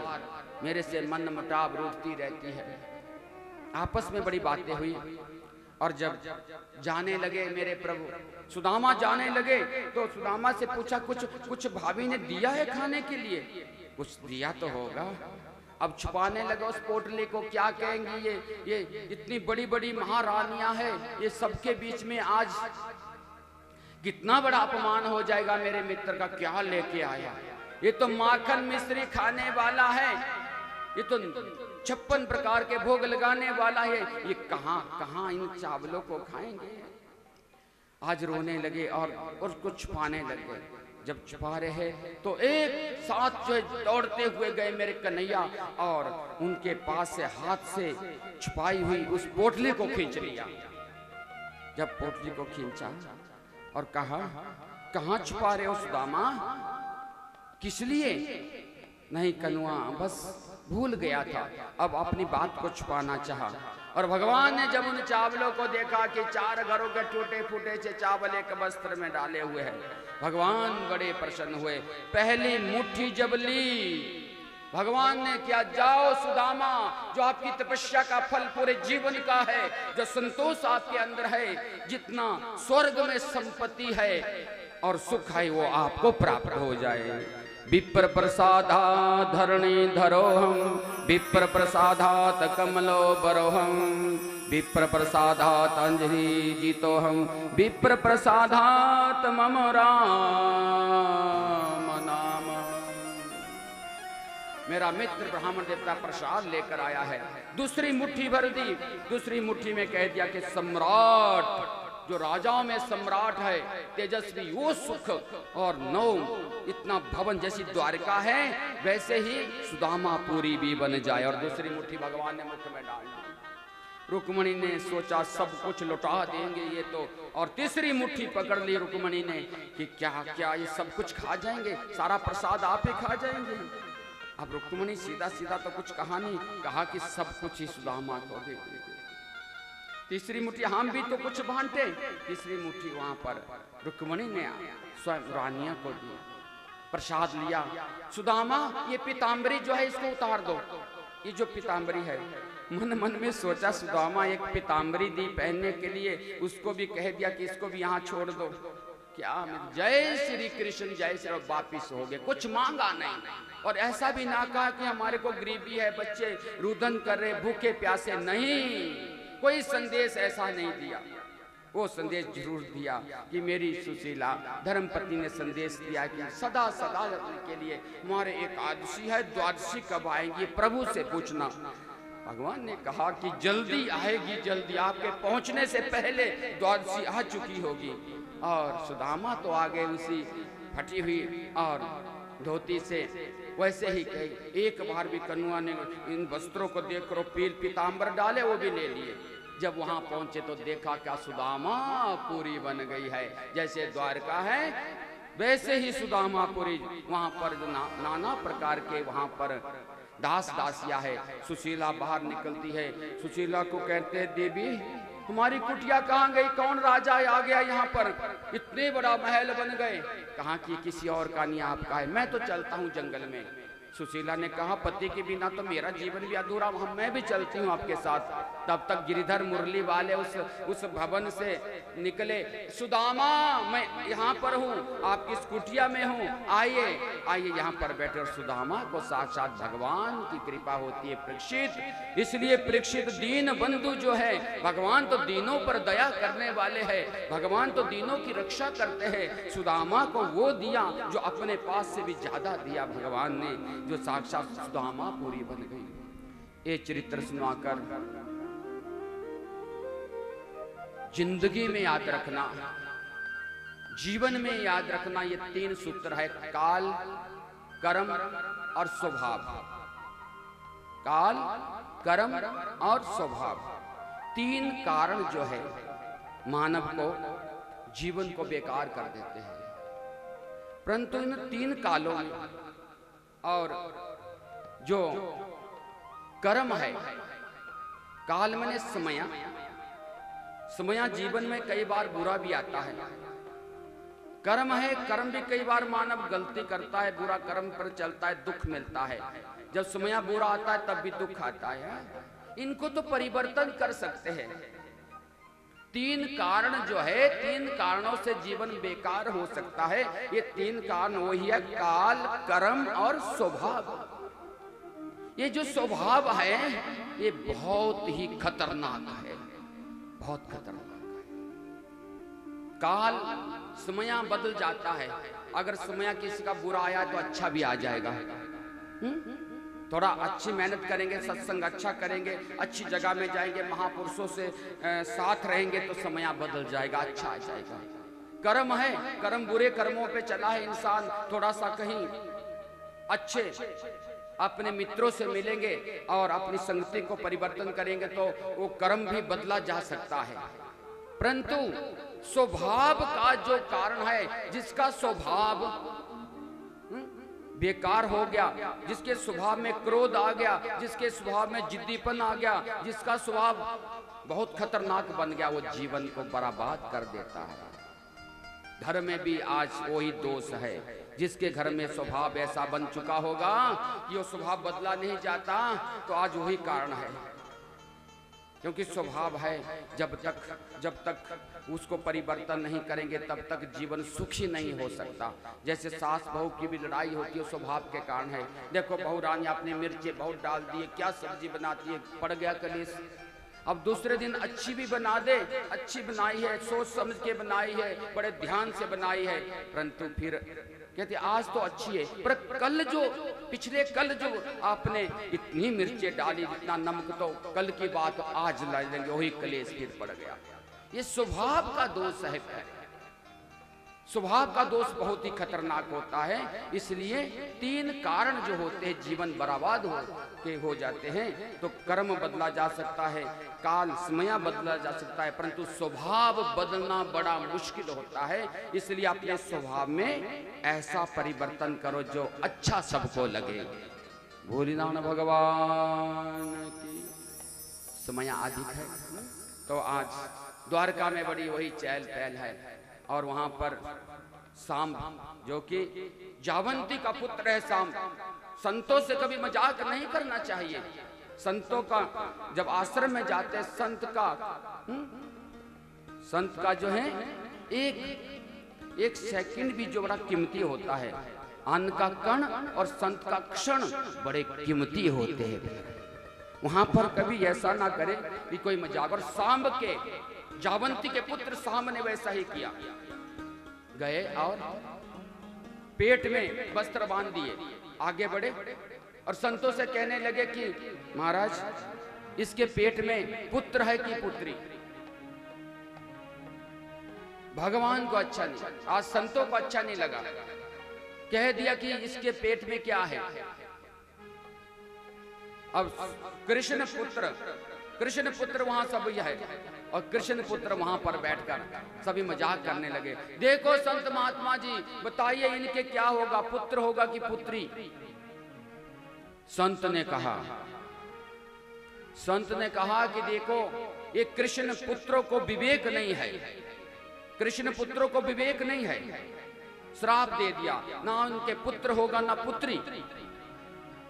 मेरे से मन मुटाव रूठती रहती है। आपस में बड़ी बातें हुई और जब जाने लगे मेरे प्रभु, सुदामा जाने लगे तो सुदामा से पूछा, कुछ भाभी ने दिया है खाने के लिए? कुछ दिया तो होगा। अब छुपाने लगा उस पोटली को, क्या कहेंगी ये इतनी बड़ी बड़ी महारानियां हैं, ये सबके बीच में आज कितना बड़ा अपमान हो जाएगा मेरे मित्र का। क्या लेके आया, ये तो माखन मिश्री खाने वाला है, ये तो 56 प्रकार के भोग लगाने वाला है, ये कहां कहां इन चावलों को खाएंगे। आज रोने लगे और उसको छुपाने लगे। जब छुपा रहे तो एक साथ जो दौड़ते हुए गए मेरे कन्हैया और उनके पास से हाथ से छुपाई हुई उस पोटली को खींच लिया। जब पोटली को खींचा और कहा, कहां छुपा रहे हो सुदामा, किस लिए? नहीं कनुआ, बस भूल गया था, अब अपनी बात को छुपाना चाहा। और भगवान ने जब उन चावलों को देखा कि 4 घरों के टूटे फूटे से चावल एक वस्त्र में डाले हुए हैं, भगवान बड़े प्रसन्न हुए। पहली मुट्ठी जब ली, भगवान ने क्या, जाओ सुदामा, जो आपकी तपस्या का फल पूरे जीवन का है, जो संतोष आपके अंदर है, जितना स्वर्ग में संपत्ति है और सुख है वो आपको प्राप्त हो जाए। विप्र प्रसादा धरणी धरोहम, विप्र प्रसादात कमलो बरोहम, विप्र प्रसादात अंजलि जीतोहम, विप्र प्रसादात मम राम नाम। मेरा मित्र ब्राह्मण देवता प्रसाद लेकर आया है। दूसरी मुट्ठी भर दी, दूसरी मुट्ठी में कह दिया कि सम्राट, जो राजाओं में सम्राट है, तेजस्वी, वो सुख और नौ इतना भवन जैसी द्वारका है, वैसे ही सुदामापुरी भी बन जाए। और दूसरी मुट्ठी भगवान ने मुख में डाल दी। रुक्मणी ने सोचा सब कुछ लौटा देंगे ये तो, और तीसरी मुट्ठी पकड़ ली रुक्मणी ने कि क्या क्या ये सब कुछ खा जाएंगे, सारा प्रसाद आप ही खा जाएंगे। अब रुक्मणी सीधा सीधा तो कुछ कहा नहीं, कहा कि सब कुछ ही सुदामा को दे देंगे। तीसरी मुट्ठी हम भी तो कुछ बांटे, तीसरी मुट्ठी वहां पर रुक्मणी ने स्वयं रानिया को दी। प्रसाद लिया, सुदामा ये पीताम्बरी जो है इसको उतार दो, ये जो पीताम्बरी है। मन मन में सोचा सुदामा एक पीताम्बरी दी पहनने के लिए, उसको भी कह दिया कि इसको भी यहाँ छोड़ दो। क्या जय श्री कृष्ण, जय श्री, वापिस हो गए, कुछ मांगा नहीं। और ऐसा भी ना कहा कि हमारे को गरीबी है, बच्चे रुदन कर रहे, भूखे प्यासे, नहीं, कोई संदेश ऐसा नहीं दिया। वो संदेश जरूर दिया कि मेरी सुशीला धर्मपत्नी ने संदेश दिया कि सदा सदा के लिए हमारे एकादशी है, द्वादशी कब आएगी प्रभु से पूछना। भगवान ने कहा कि जल्दी आएगी, जल्दी, आपके पहुंचने से पहले द्वादशी आ चुकी होगी। और सुदामा तो आ गए उसी फटी हुई और धोती से, वैसे ही कही। एक बार भी कनुआ ने इन वस्त्रों को देख कर पीताम्बर डाले, वो भी ले लिए। जब वहां पहुंचे तो देखा क्या सुदामापुरी बन गई है, जैसे द्वारका है वैसे ही सुदामापुरी। वहां पर नाना प्रकार के वहां पर दास दासिया है। सुशीला बाहर निकलती है, सुशीला को कहते हैं देवी हमारी कुटिया कहाँ गई, कौन राजा आ गया यहाँ पर, इतने बड़ा महल बन गए। कहाँ की किसी और का नहीं आपका है, मैं तो चलता हूँ जंगल में। सुशीला ने कहा पति के बिना तो मेरा जीवन भी अधूरा, मैं भी चलती हूँ आपके साथ। तब तक गिरिधर मुरली वाले उस भवन से निकले, सुदामा मैं यहाँ पर हूँ, आप किस कुटिया में हूँ, आइए आइए यहाँ पर बैठे। और सुदामा को साक्षात भगवान की कृपा होती है परीक्षित, इसलिए परीक्षित दीन बंधु जो है, भगवान तो दीनों पर दया करने वाले हैं, भगवान तो दीनों की रक्षा करते हैं। सुदामा को वो दिया जो अपने पास से भी ज्यादा दिया भगवान ने, जो साक्षात सुदामापुरी बन गई। ये चरित्र सुनाकर जिंदगी में याद रखना, जीवन में याद रखना, ये 3 सूत्र है, काल, कर्म और स्वभाव। काल, कर्म और स्वभाव, 3 कारण जो है मानव को, जीवन को बेकार कर देते हैं। परंतु इन 3 कालों में और जो कर्म है, काल मैंने समय, समय जीवन में कई बार बुरा भी आता है। कर्म है, कर्म भी कई बार मानव गलती करता है, बुरा कर्म पर चलता है, दुख मिलता है। जब समय बुरा आता है तब भी दुख आता है। इनको तो परिवर्तन कर सकते हैं। 3 कारण जो है, 3 कारणों से जीवन बेकार हो सकता है। ये 3 कारण वही है, काल, कर्म और स्वभाव। ये जो स्वभाव है ये बहुत ही खतरनाक है, बहुत खतरनाक है। काल, समय बदल जाता है। अगर समय किसी का बुरा आया तो अच्छा भी आ जाएगा। थोड़ा अच्छी मेहनत करेंगे, सत्संग अच्छा करेंगे, अच्छी जगह में जाएंगे, महापुरुषों से साथ रहेंगे तो समय बदल जाएगा, अच्छा आ जाएगा। कर्म है, कर्म बुरे कर्मों पे चला है इंसान, थोड़ा सा कहीं अच्छे अपने मित्रों से मिलेंगे और अपनी संगति को परिवर्तन करेंगे तो वो कर्म भी बदला जा सकता है। परंतु स्वभाव का जो कारण है, जिसका स्वभाव बेकार हो गया, जिसके स्वभाव में क्रोध आ गया, जिसके स्वभाव में जिद्दीपन आ गया, जिसका स्वभाव बहुत खतरनाक बन गया, वो जीवन को बर्बाद कर देता है। घर में भी आज वही दोष है, जिसके घर में स्वभाव ऐसा बन चुका होगा कि वो स्वभाव बदला नहीं जाता, तो आज वही कारण है। क्योंकि स्वभाव है, जब तक उसको परिवर्तन नहीं करेंगे तब तक जीवन सुखी नहीं हो सकता। जैसे सास बहू की भी लड़ाई होती है, स्वभाव के कारण है। देखो बहू रानी आपने मिर्चें बहुत डाल दिए, क्या सब्जी बनाती है, पड़ गया कलेश। अब दूसरे दिन अच्छी भी बना दे, अच्छी बनाई है, सोच समझ के बनाई है, बड़े ध्यान से बनाई है, परंतु फिर कहते आज तो अच्छी है, पर कल जो पिछले कल जो आपने इतनी मिर्चें डाली, इतना नमक, तो कल की बात आज ला लेंगे, वही कलेश फिर पड़ गया। ये स्वभाव का दोष है। स्वभाव का दोष बहुत ही खतरनाक होता है। इसलिए 3 कारण जो होते हैं जीवन बर्बाद हो जाते हैं। तो कर्म बदला जा सकता है, काल समय बदला जा सकता है, परंतु स्वभाव बदलना बड़ा मुश्किल होता है। इसलिए अपने स्वभाव में ऐसा परिवर्तन करो जो अच्छा सबको लगे। भोलेनाथ भगवान की। समय अधिक है तो आज द्वारका में बड़ी वही चहल पहल है, और वहां पर सांब जो कि जावंती का पुत्र है, सांब, संतों से कभी मजाक नहीं करना चाहिए। संतों का जब आश्रम में जाते, संत का जो है एक सेकंड भी जो बड़ा कीमती होता है। अन्न का कण और संत का क्षण बड़े कीमती होते हैं। वहां पर कभी ऐसा ना करे कि कोई मजाक। और सांब के, जावंती के पुत्र सांब ने वैसा ही किया। गए और पेट में वस्त्र बांध दिए, आगे बढ़े और संतों से कहने लगे कि महाराज इसके पेट में पुत्र है कि पुत्री। भगवान को अच्छा नहीं, आज संतों को अच्छा नहीं लगा, कह दिया कि इसके पेट में क्या है। अब कृष्ण पुत्र वहां सब है, और कृष्ण पुत्र वहां पर बैठकर सभी मजाक करने लगे। देखो संत महात्मा जी, बताइए इनके क्या होगा, पुत्र होगा कि पुत्री। संत ने कहा कि देखो ये कृष्ण पुत्रों को विवेक नहीं है, कृष्ण पुत्रों को विवेक नहीं है। श्राप दे दिया, ना उनके पुत्र होगा ना पुत्री।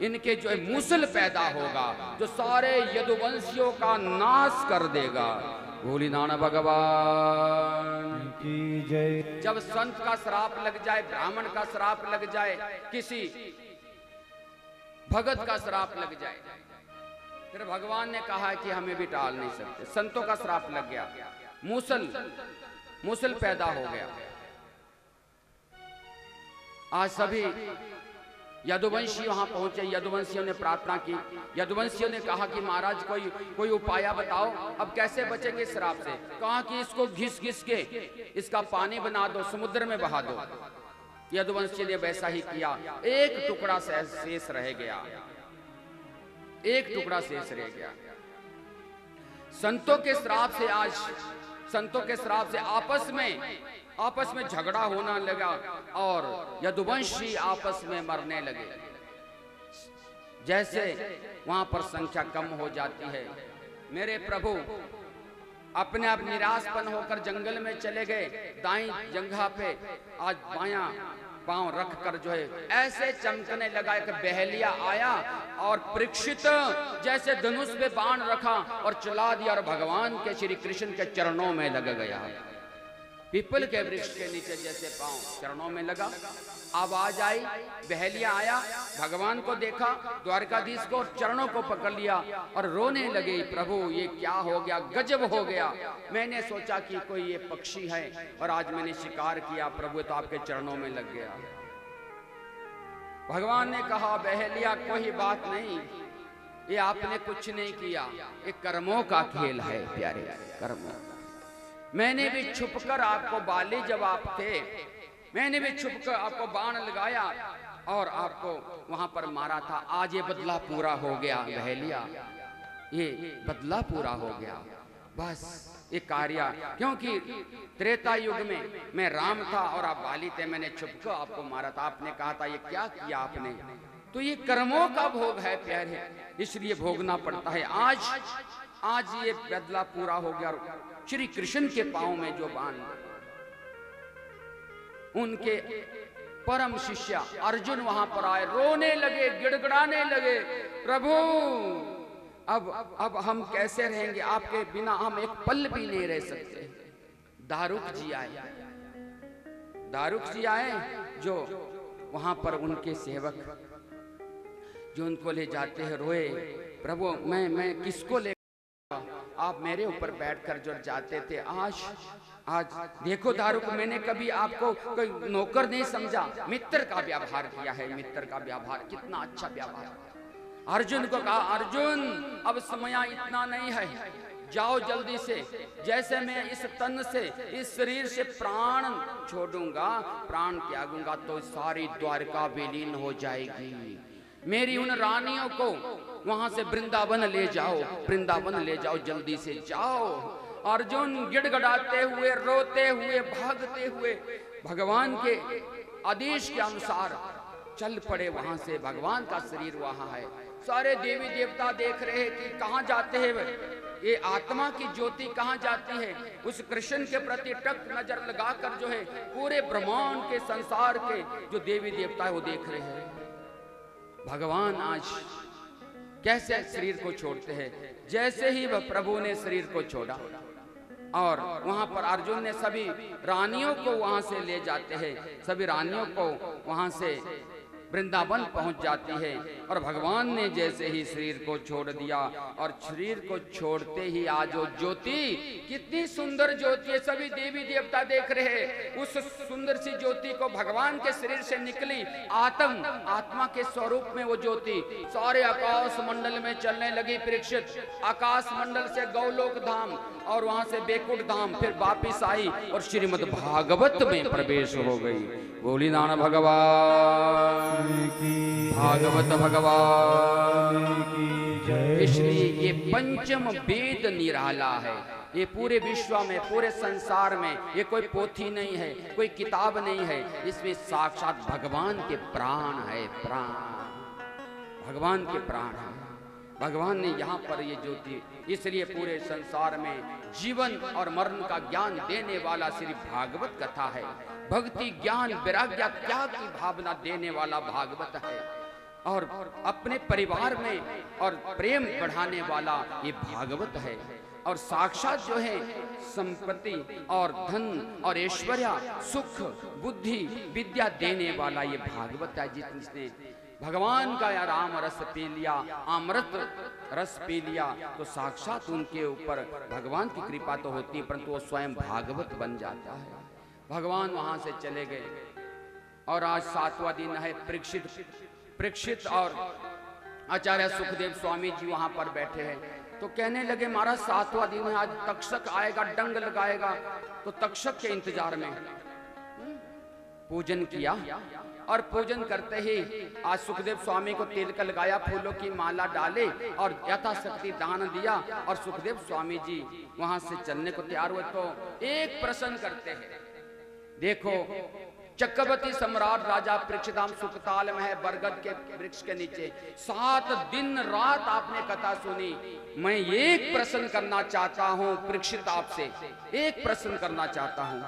इनके जो है मूसल पैदा होगा जो सारे यदुवंशियों का नाश कर देगा। भोलेनाथ भगवान की जय। जब संत का श्राप लग जाए, ब्राह्मण का श्राप लग जाए, किसी भगत का श्राप लग जाए, फिर भगवान ने कहा कि हमें भी टाल नहीं सकते। संतों का श्राप लग गया, मूसल पैदा हो गया। आज सभी यदुवंशी वहां पहुंचे, यदुवंशियों ने प्रार्थना की, यदुवंशियों ने कहा कि महाराज कोई उपाय बताओ, अब कैसे बचेंगे इस श्राप से। कहा कि इसको घिस घिस के इसका पानी बना दो, समुद्र में बहा दो। यदुवंशी ने वैसा ही किया, एक टुकड़ा शेष रह गया, एक टुकड़ा शेष रह गया। संतों के श्राप से आज, संतों के श्राप से आपस में झगड़ा होना लगा और यदुवंशी आपस में मरने लगे। जैसे वहां पर संख्या कम हो जाती है, मेरे प्रभु अपने आप निराशपन होकर जंगल में चले गए। दाईं जंघा पे आज बायां पांव रखकर जो है ऐसे चमकने लगा। एक बहेलिया आया और परीक्षित जैसे धनुष पे बाण रखा और चला दिया और भगवान के श्री कृष्ण के चरणों में लग गया। पीपल के वृक्ष के नीचे जैसे पांव चरणों में लगा। आवाज आई, बहेलिया आया, भगवान को देखा, द्वारकाधीश को, चरणों को पकड़ लिया और रोने लगे। प्रभु ये क्या हो गया, गजब हो गया। मैंने सोचा कि कोई ये पक्षी है और आज मैंने शिकार किया, प्रभु तो आपके चरणों में लग गया। भगवान ने कहा बहेलिया कोई बात नहीं, ये आपने कुछ नहीं किया, ये कर्मों का खेल है प्यारे, कर्मों का। मैंने भी छुपकर आपको बाली, जब आप थे मैंने भी छुपकर आपको बाण लगाया और आपको वहां पर मारा था। आज ये बदला पूरा हो गया बहेलिया, ये बदला पूरा हो गया। बस ये कार्य, क्योंकि त्रेता युग में मैं राम था और आप बाली थे, मैंने छुपकर आपको मारा था। आपने कहा था ये क्या किया आपने, तो ये कर्मों का भोग है प्यारे, इसलिए भोगना पड़ता है। आज ये बदला पूरा हो गया। श्री कृष्ण के पांव में जो बाण, उनके परम शिष्य अर्जुन वहां पर आए, रोने लगे, गिड़गिड़ाने लगे, प्रभु अब हम कैसे रहेंगे, आपके बिना हम एक पल भी नहीं रह सकते। दारुक जी आए जो वहां पर उनके सेवक जो उनको ले जाते हैं, रोए, प्रभु मैं किसको ले, आप मेरे ऊपर बैठकर जो जाते थे, आज देखो दारुक, मैंने कभी आपको कोई नौकर नहीं समझा, मित्र का व्यवहार किया है, मित्र का व्यवहार, कितना अच्छा व्यवहार। अर्जुन को कहा, अर्जुन अब समय इतना नहीं है, जाओ जल्दी से, जैसे मैं इस तन से, इस शरीर से प्राण छोड़ूंगा, प्राण त्यागूंगा तो सारी द्वारका विलीन हो जाएगी। मेरी उन रानियों को वहां से वृंदावन ले जाओ, वृंदावन ले जाओ, जल्दी से जाओ। अर्जुन गिड़गिड़ाते हुए, रोते हुए, भागते हुए भगवान के आदेश के अनुसार चल पड़े वहां से। भगवान का शरीर वहां है, सारे देवी देवता देख रहे हैं कि कहां जाते हैं, ये आत्मा की ज्योति कहां जाती है। उस कृष्ण के प्रति टक नजर लगाकर जो है पूरे ब्रह्मांड के, संसार के जो देवी देवता है वो देख रहे हैं भगवान आज कैसे शरीर को छोड़ते हैं। जैसे ही वह प्रभु ने शरीर को छोड़ा और वहां पर अर्जुन ने सभी रानियों को वहां से ले जाते हैं, सभी रानियों को वहां से वृंदावन पहुंच जाती है। और भगवान ने जैसे ही शरीर को छोड़ दिया, और शरीर को छोड़ते ही आज वो ज्योति, कितनी सुंदर ज्योति है, सभी देवी देवता देख रहे हैं। उस सुंदर सी ज्योति को भगवान के शरीर से निकली आत्मा के स्वरूप में वो ज्योति सारे आकाश मंडल में चलने लगी। परीक्षित, आकाश मंडल से गौलोक धाम और वहां से बेकुट धाम, फिर वापिस आई और श्रीमद् भागवत में प्रवेश हो गई। बोली नाना भगवान की, भागवत भगवान की। इसलिए ये पंचम वेद निराला है, ये पूरे विश्व में, पूरे संसार में ये कोई पोथी नहीं है, कोई किताब नहीं है, इसमें साक्षात भगवान के प्राण है, प्राण भगवान के प्राण है। भगवान ने यहाँ पर ये ज्योति, इसलिए पूरे संसार में जीवन और मरण का ज्ञान देने वाला श्री भागवत कथा है। भक्ति, ज्ञान, वैराग्य, त्याग की भावना देने वाला भागवत है। और अपने परिवार में और प्रेम बढ़ाने वाला ये भागवत है। और साक्षात जो है संपत्ति और धन और ऐश्वर्य, सुख, बुद्धि, विद्या देने वाला ये भागवत है। जिसने भगवान का या राम रस पी लिया, अमृत रस पी लिया, तो साक्षात उनके ऊपर भगवान की कृपा तो होती है, परंतु वो स्वयं भागवत बन जाता है। भगवान वहां से चले गए और आज 7वां दिन है। परीक्षित और आचार्य सुखदेव स्वामी जी वहां पर बैठे हैं, तो कहने लगे महाराज 7वां दिन है, आज तक्षक आएगा, डंग लगाएगा। तो तक्षक के इंतजार में पूजन किया और पूजन करते ही आज सुखदेव स्वामी को तिलक लगाया, फूलों की माला डाले और यथाशक्ति दान दिया। और सुखदेव स्वामी जी वहां से चलने को तैयार हुए तो एक प्रश्न करते हैं, देखो चक्रवर्ती सम्राट राजा परीक्षिताम सुखताल में है, बरगद के वृक्ष के नीचे 7 दिन रात आपने कथा सुनी। मैं एक प्रश्न करना चाहता हूं परीक्षित, आपसे एक प्रश्न करना चाहता हूं।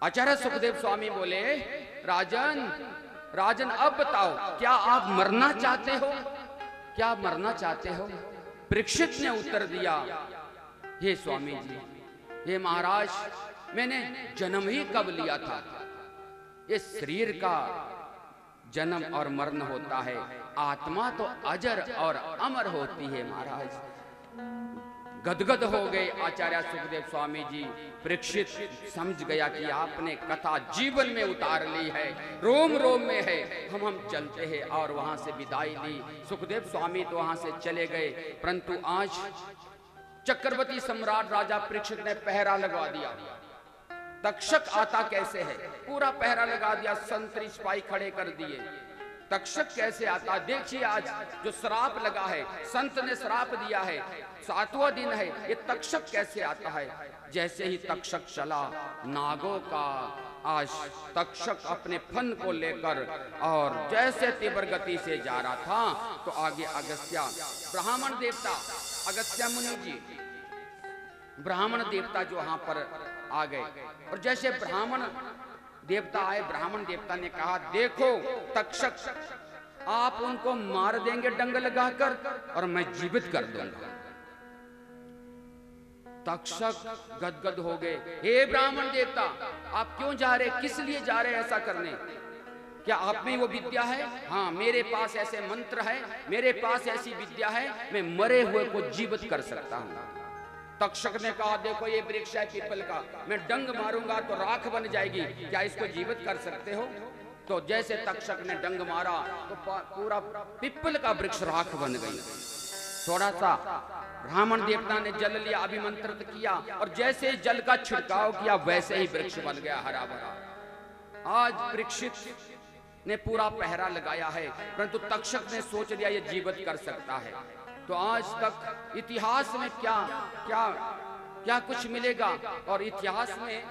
आचार्य सुखदेव स्वामी बोले, राजन अब बताओ, क्या आप मरना चाहते हो, क्या मरना चाहते हो? परीक्षित ने उत्तर दिया, हे स्वामी जी, हे महाराज, मैंने जन्म ही कब लिया था? ये शरीर का जन्म और मरण होता है, आत्मा तो अजर और अमर होती है महाराज। गदगद हो गए आचार्य सुखदेव स्वामी जी। परीक्षित समझ गया कि आपने कथा जीवन में उतार ली है, रोम रोम में है, हम चलते हैं। और वहां से विदाई ली। सुखदेव स्वामी तो वहां से चले गए, परंतु आज चक्रवर्ती सम्राट राजा परीक्षित ने पहरा लगवा दिया। तक्षक आता कैसे है, पूरा पहरा लगा दिया, संतरी सिपाही खड़े कर दिए। तक्षक कैसे आता, देखिए आज जो श्राप लगा है, संत ने श्राप दिया है, 7वां दिन है, ये तक्षक कैसे आता है। जैसे ही तक्षक चला, नागों का आज तक्षक अपने फन को लेकर और जैसे तीव्र गति से जा रहा था, तो आगे अगस्त्य ब्राह्मण देवता, अगस्त्य मुनि जी ब्राह्मण देवता जो वहां पर आ गए। और जैसे ब्राह्मण देवता आए, ब्राह्मण देवता ने कहा, देखो तक्षक, आप उनको मार देंगे डंग लगाकर और मैं जीवित कर दूंगा। तक्षक गदगद हो गए, हे ब्राह्मण देवता, आप क्यों जा रहे, किस लिए जा रहे ऐसा करने, क्या आप में वो विद्या है। हाँ, मेरे पास ऐसे मंत्र है, मेरे पास ऐसी विद्या है, मैं मरे हुए को जीवित कर सकता हूँ। तक्षक ने कहा, देखो ये वृक्ष है पीपल का, मैं डंग मारूंगा तो राख बन जाएगी, क्या इसको जीवित कर सकते हो। तो जैसे तक्षक ने डंग मारा तो पूरा पीपल का वृक्ष राख बन गई। थोड़ा सा ब्राह्मण देवता ने जल लिया, अभिमंत्रित किया, और जैसे जल का छिड़काव किया वैसे ही वृक्ष बन गया हरा भरा। आज परीक्षित ने पूरा पहरा लगाया है, परंतु तक्षक ने सोच लिया ये जीवित कर सकता है। तो आज तक इतिहास में क्या क्या क्या कुछ मिलेगा, और इतिहास में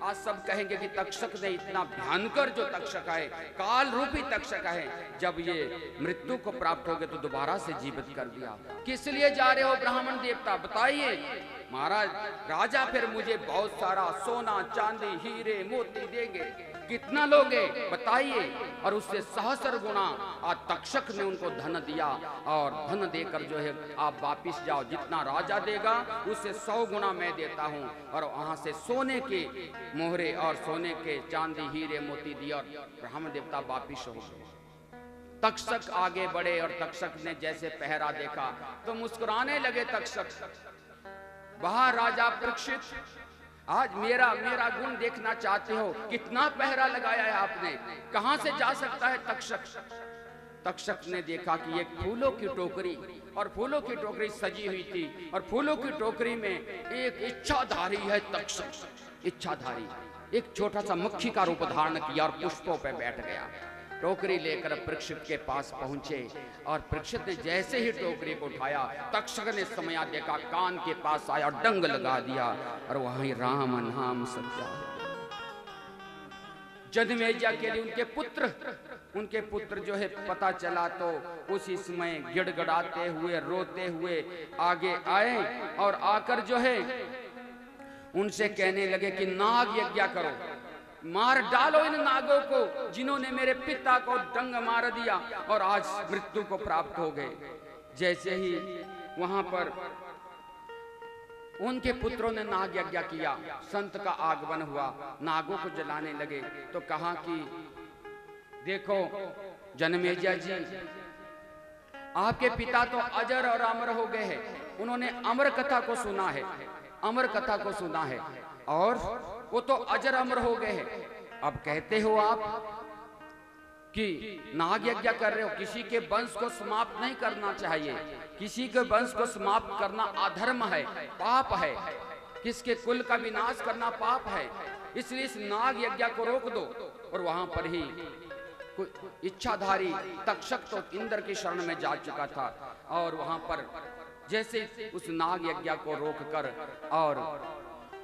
आज सब कहेंगे कि तक्षक ने इतना भयंकर जो तक्षक है, काल रूपी तक्षक है, जब ये मृत्यु को प्राप्त हो गए तो दोबारा से जीवित कर दिया। किस लिए जा रहे हो ब्राह्मण देवता, बताइए। महाराज, राजा फिर मुझे बहुत सारा सोना चांदी हीरे मोती देंगे, कितना लोगे बताइए। और उससे सहस्र गुना आज तक्षक ने उनको धन दिया, और धन देकर जो है आप वापिस जाओ, जितना राजा देगा उससे 100 गुना मैं देता हूँ। और वहां से सोने के मोहरे और सोने के चांदी हीरे मोती दिए, और ब्राह्मण देवता वापिस हो गए। तक्षक आगे बढ़े, और तक्षक ने जैसे पहरा देखा तो मुस्कुराने लगे तक्षक। वहां राजा परीक्षित, आज मेरा गुण देखना चाहते हो, कितना पहरा लगाया है आपने, कहां से जा सकता है तक्षक। तक्षक ने देखा कि एक फूलों की टोकरी, और फूलों की टोकरी सजी हुई थी, और फूलों की टोकरी में एक इच्छाधारी है तक्षक। इच्छाधारी एक छोटा सा मक्खी का रूप धारण किया और पुष्पों पर बैठ गया। टोकरी लेकर परीक्षित के पास पहुंचे, और परीक्षित ने जैसे ही टोकरी को उठाया, तक्षक ने समय देखा, कान के पास आया और डंग लगा दिया, और वहीं राम नाम सत्या। जन्मेजय के लिए उनके पुत्र जो है पता चला, तो उसी समय गिड़गिड़ाते हुए रोते हुए आगे आए, और आकर जो है उनसे कहने लगे कि नाग यज्ञ करो, मार डालो इन नागों को जिन्होंने मेरे पिता को डंग मार दिया और आज मृत्यु को प्राप्त हो गए। जैसे ही वहां पर उनके पुत्रों ने नाग यज्ञ किया, संत का आगमन हुआ, नागों को जलाने लगे। तो कहा कि देखो जन्मेजय जी, आपके पिता तो अजर और अमर हो गए हैं, उन्होंने अमर कथा को सुना है, अमर कथा को सुना है, और वो तो अजर अमर हो गए हैं। अब कहते हो आप कि नाग यज्ञ कर रहे हो, किसी के वंश को समाप्त नहीं करना चाहिए, किसी के वंश को समाप्त करना अधर्म है, पाप है, किसके कुल का विनाश करना पाप है, इसलिए इस नाग यज्ञ को रोक दो। और वहां पर ही इच्छाधारी तक्षक तो इंद्र की शरण में जा चुका था, और वहां पर जैसे उस नाग यज्ञ को रोककर और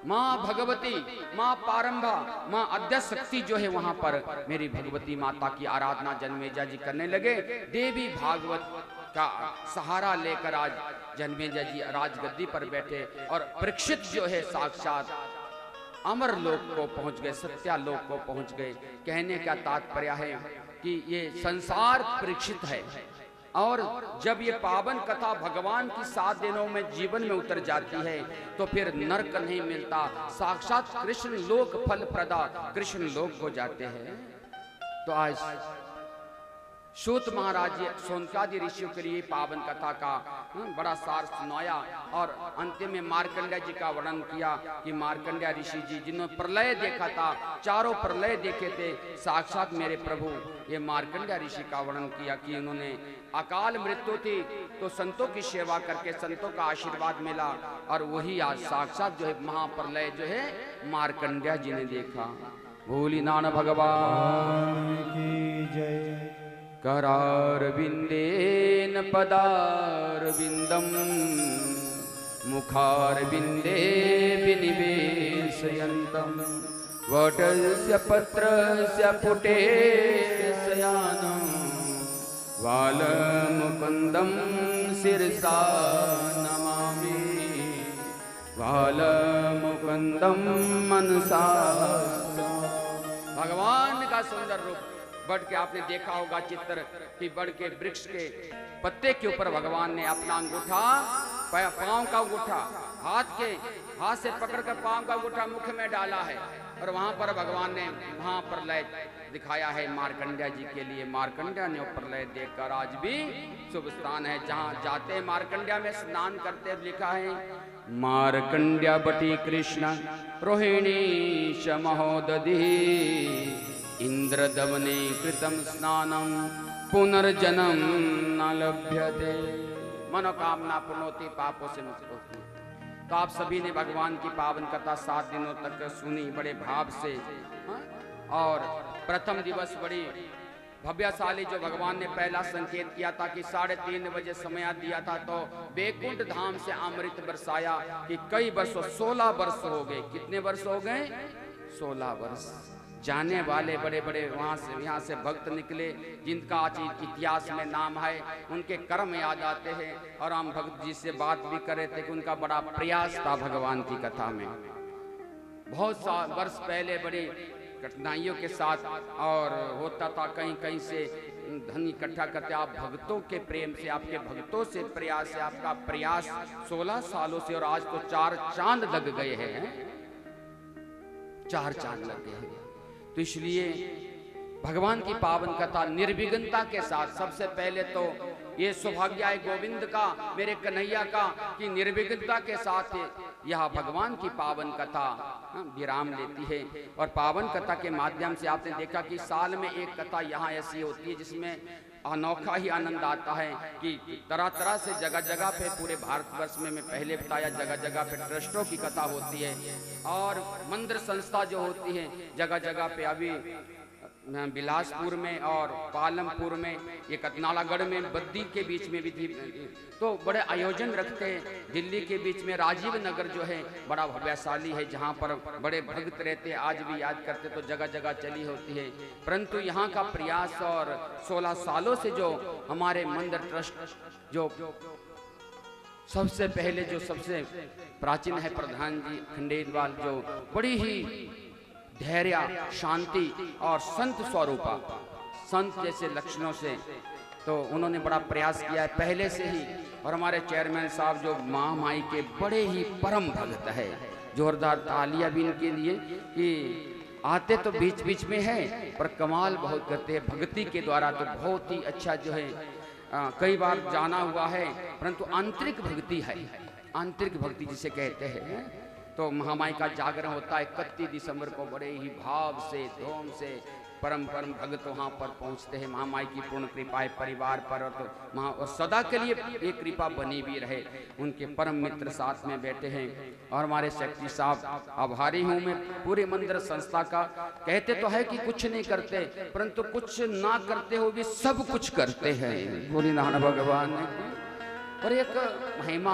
माँ भगवती, माँ पारंभा, माँ अद्य शक्ति जो है वहां पर मेरी भगवती माता की आराधना जन्मेजय जी करने लगे। देवी भागवत का सहारा लेकर आज जन्मेजय जी राजगद्दी पर बैठे, और परीक्षित जो है साक्षात अमर लोक को पहुंच गए, सत्यालोक को पहुंच गए। कहने का तात्पर्य है कि ये संसार परीक्षित है, और जब ये पावन कथा भगवान की 7 दिनों में जीवन में उतर जाती है तो फिर नरक नहीं मिलता, साक्षात कृष्ण लोक फल प्रदा कृष्ण लोक हो जाते हैं। तो आज सूत महाराज सोनकादि ऋषियों के लिए पावन कथा का बड़ा सार सुनाया और अंतिम में मार्कंडेय जी का वर्णन किया कि मार्कंडेय ऋषि जी जिन्होंने प्रलय देखा था, चारों प्रलय देखे थे, साक्षात मेरे प्रभु ये मार्कंडेय ऋषि का वर्णन किया कि उन्होंने अकाल मृत्यु थी तो संतों की सेवा करके संतों का आशीर्वाद मिला और वही आज साक्षात जो है महाप्रलय जो है मार्कंडेय जी ने देखा। भोली नान भगवान की जय। करारविन्देन पदारविन्दं मुखारविन्दे विनिवेशयन्तं वटस्य पत्रस्य पुटे शयानं बालमुकुन्दं शिरसा नमामि बालमुकुन्दं मनसा। भगवान का सुंदर रूप बड़ के आपने देखा होगा चित्र कि बड़ के वृक्ष के पत्ते के ऊपर भगवान ने अपना अंगूठा, पांव का अंगूठा हाथ से पकड़कर पांव का अंगूठा मुख में डाला है और वहां पर भगवान ने महाप्रलय दिखाया है मार्कंडेय जी के लिए। मार्कंडेय ने प्रलय देखकर आज भी शुभ स्थान है जहां जाते हैं मार्कंडेय में स्नान करते हुए लिखा है मार्कंडेय बटी कृष्ण रोहिणी च महोदधि इंद्रदवने कृतम स्नानम पुनर्जन्म न लभ्यते। मनोकामना पूर्ण होती, पापों से मुक्त होती। तो आप सभी ने भगवान की पावन कथा 7 दिनों तक सुनी बड़े भाव से। और प्रथम दिवस बड़ी भव्यशाली जो भगवान ने पहला संकेत किया था कि 3:30 बजे समय दिया था तो बैकुंठ धाम से अमृत बरसाया कि कई वर्षों 16 वर्ष हो गए। कितने वर्ष हो गए? 16 वर्ष। जाने वाले बड़े बड़े यहाँ से भक्त निकले जिनका आज इतिहास में नाम है, उनके कर्म याद आते हैं। और हम भक्त जी से बात भी कर रहे थे कि उनका बड़ा प्रयास था भगवान की कथा में। बहुत वर्ष पहले बड़ी कठिनाइयों के साथ और होता था, कहीं कहीं से धन इकट्ठा करते। आप भक्तों के प्रेम से, आपके भक्तों से प्रयास से, आपका प्रयास 16 सालों से और आज तो 4 चांद लग गए हैं। 4 चांद लग गए हैं। तो इसलिए भगवान की पावन कथा निर्विघ्नता के साथ, सबसे पहले तो ये सौभाग्य है गोविंद का, मेरे कन्हैया का, कि निर्विघ्नता के साथ यह भगवान की पावन कथा विराम लेती है। और पावन कथा के माध्यम से आपने देखा कि साल में एक कथा यहाँ ऐसी होती है जिसमें अनोखा ही आनंद आता है कि तरह तरह से जगह जगह पे पूरे भारतवर्ष में मैं पहले बताया जगह जगह पे ट्रस्टों की कथा होती है और मंदिर संस्था जो होती है जगह जगह पे। अभी बिलासपुर में और पालमपुर में, ये कतनालागढ़ में, बद्दी के बीच में भी थी, तो बड़े आयोजन रखते हैं। दिल्ली के बीच में राजीव नगर जो है बड़ा भव्यशाली है जहाँ पर बड़े भक्त रहते हैं, आज भी याद करते तो जगह जगह चली होती है। परंतु यहाँ का प्रयास और 16 सालों से जो हमारे मंदिर ट्रस्ट जो सबसे पहले जो सबसे प्राचीन है प्रधान जी खंडेलवाल, जो बड़ी ही धैर्य, शांति और संत स्वरूपा, संत जैसे लक्षणों से तो उन्होंने बड़ा प्रयास किया है पहले से ही। और हमारे चेयरमैन साहब जो महामाई के बड़े ही परम भक्त है, जोरदार तालियां भी इनके लिए कि आते तो बीच बीच में है पर कमाल बहुत करते हैं भक्ति के द्वारा। तो बहुत ही अच्छा जो है कई बार जाना हुआ है, परंतु आंतरिक भक्ति है, आंतरिक भक्ति जिसे कहते हैं। तो महामाई का जागरण होता है 31 दिसंबर को, बड़े ही भाव से धूम से परम भक्त वहाँ पर पहुँचते हैं। महामाई की पूर्ण कृपा है परिवार पर, तो और सदा के लिए ये कृपा बनी भी रहे। उनके परम मित्र साथ में बैठे हैं और हमारे सेक्रेटरी साहब, आभारी हूँ मैं पूरे मंदिर संस्था का। कहते तो है कि कुछ नहीं करते, परंतु कुछ ना करते हुए भी सब कुछ करते हैं। भोलेनाथ भगवान ने और एक महिमा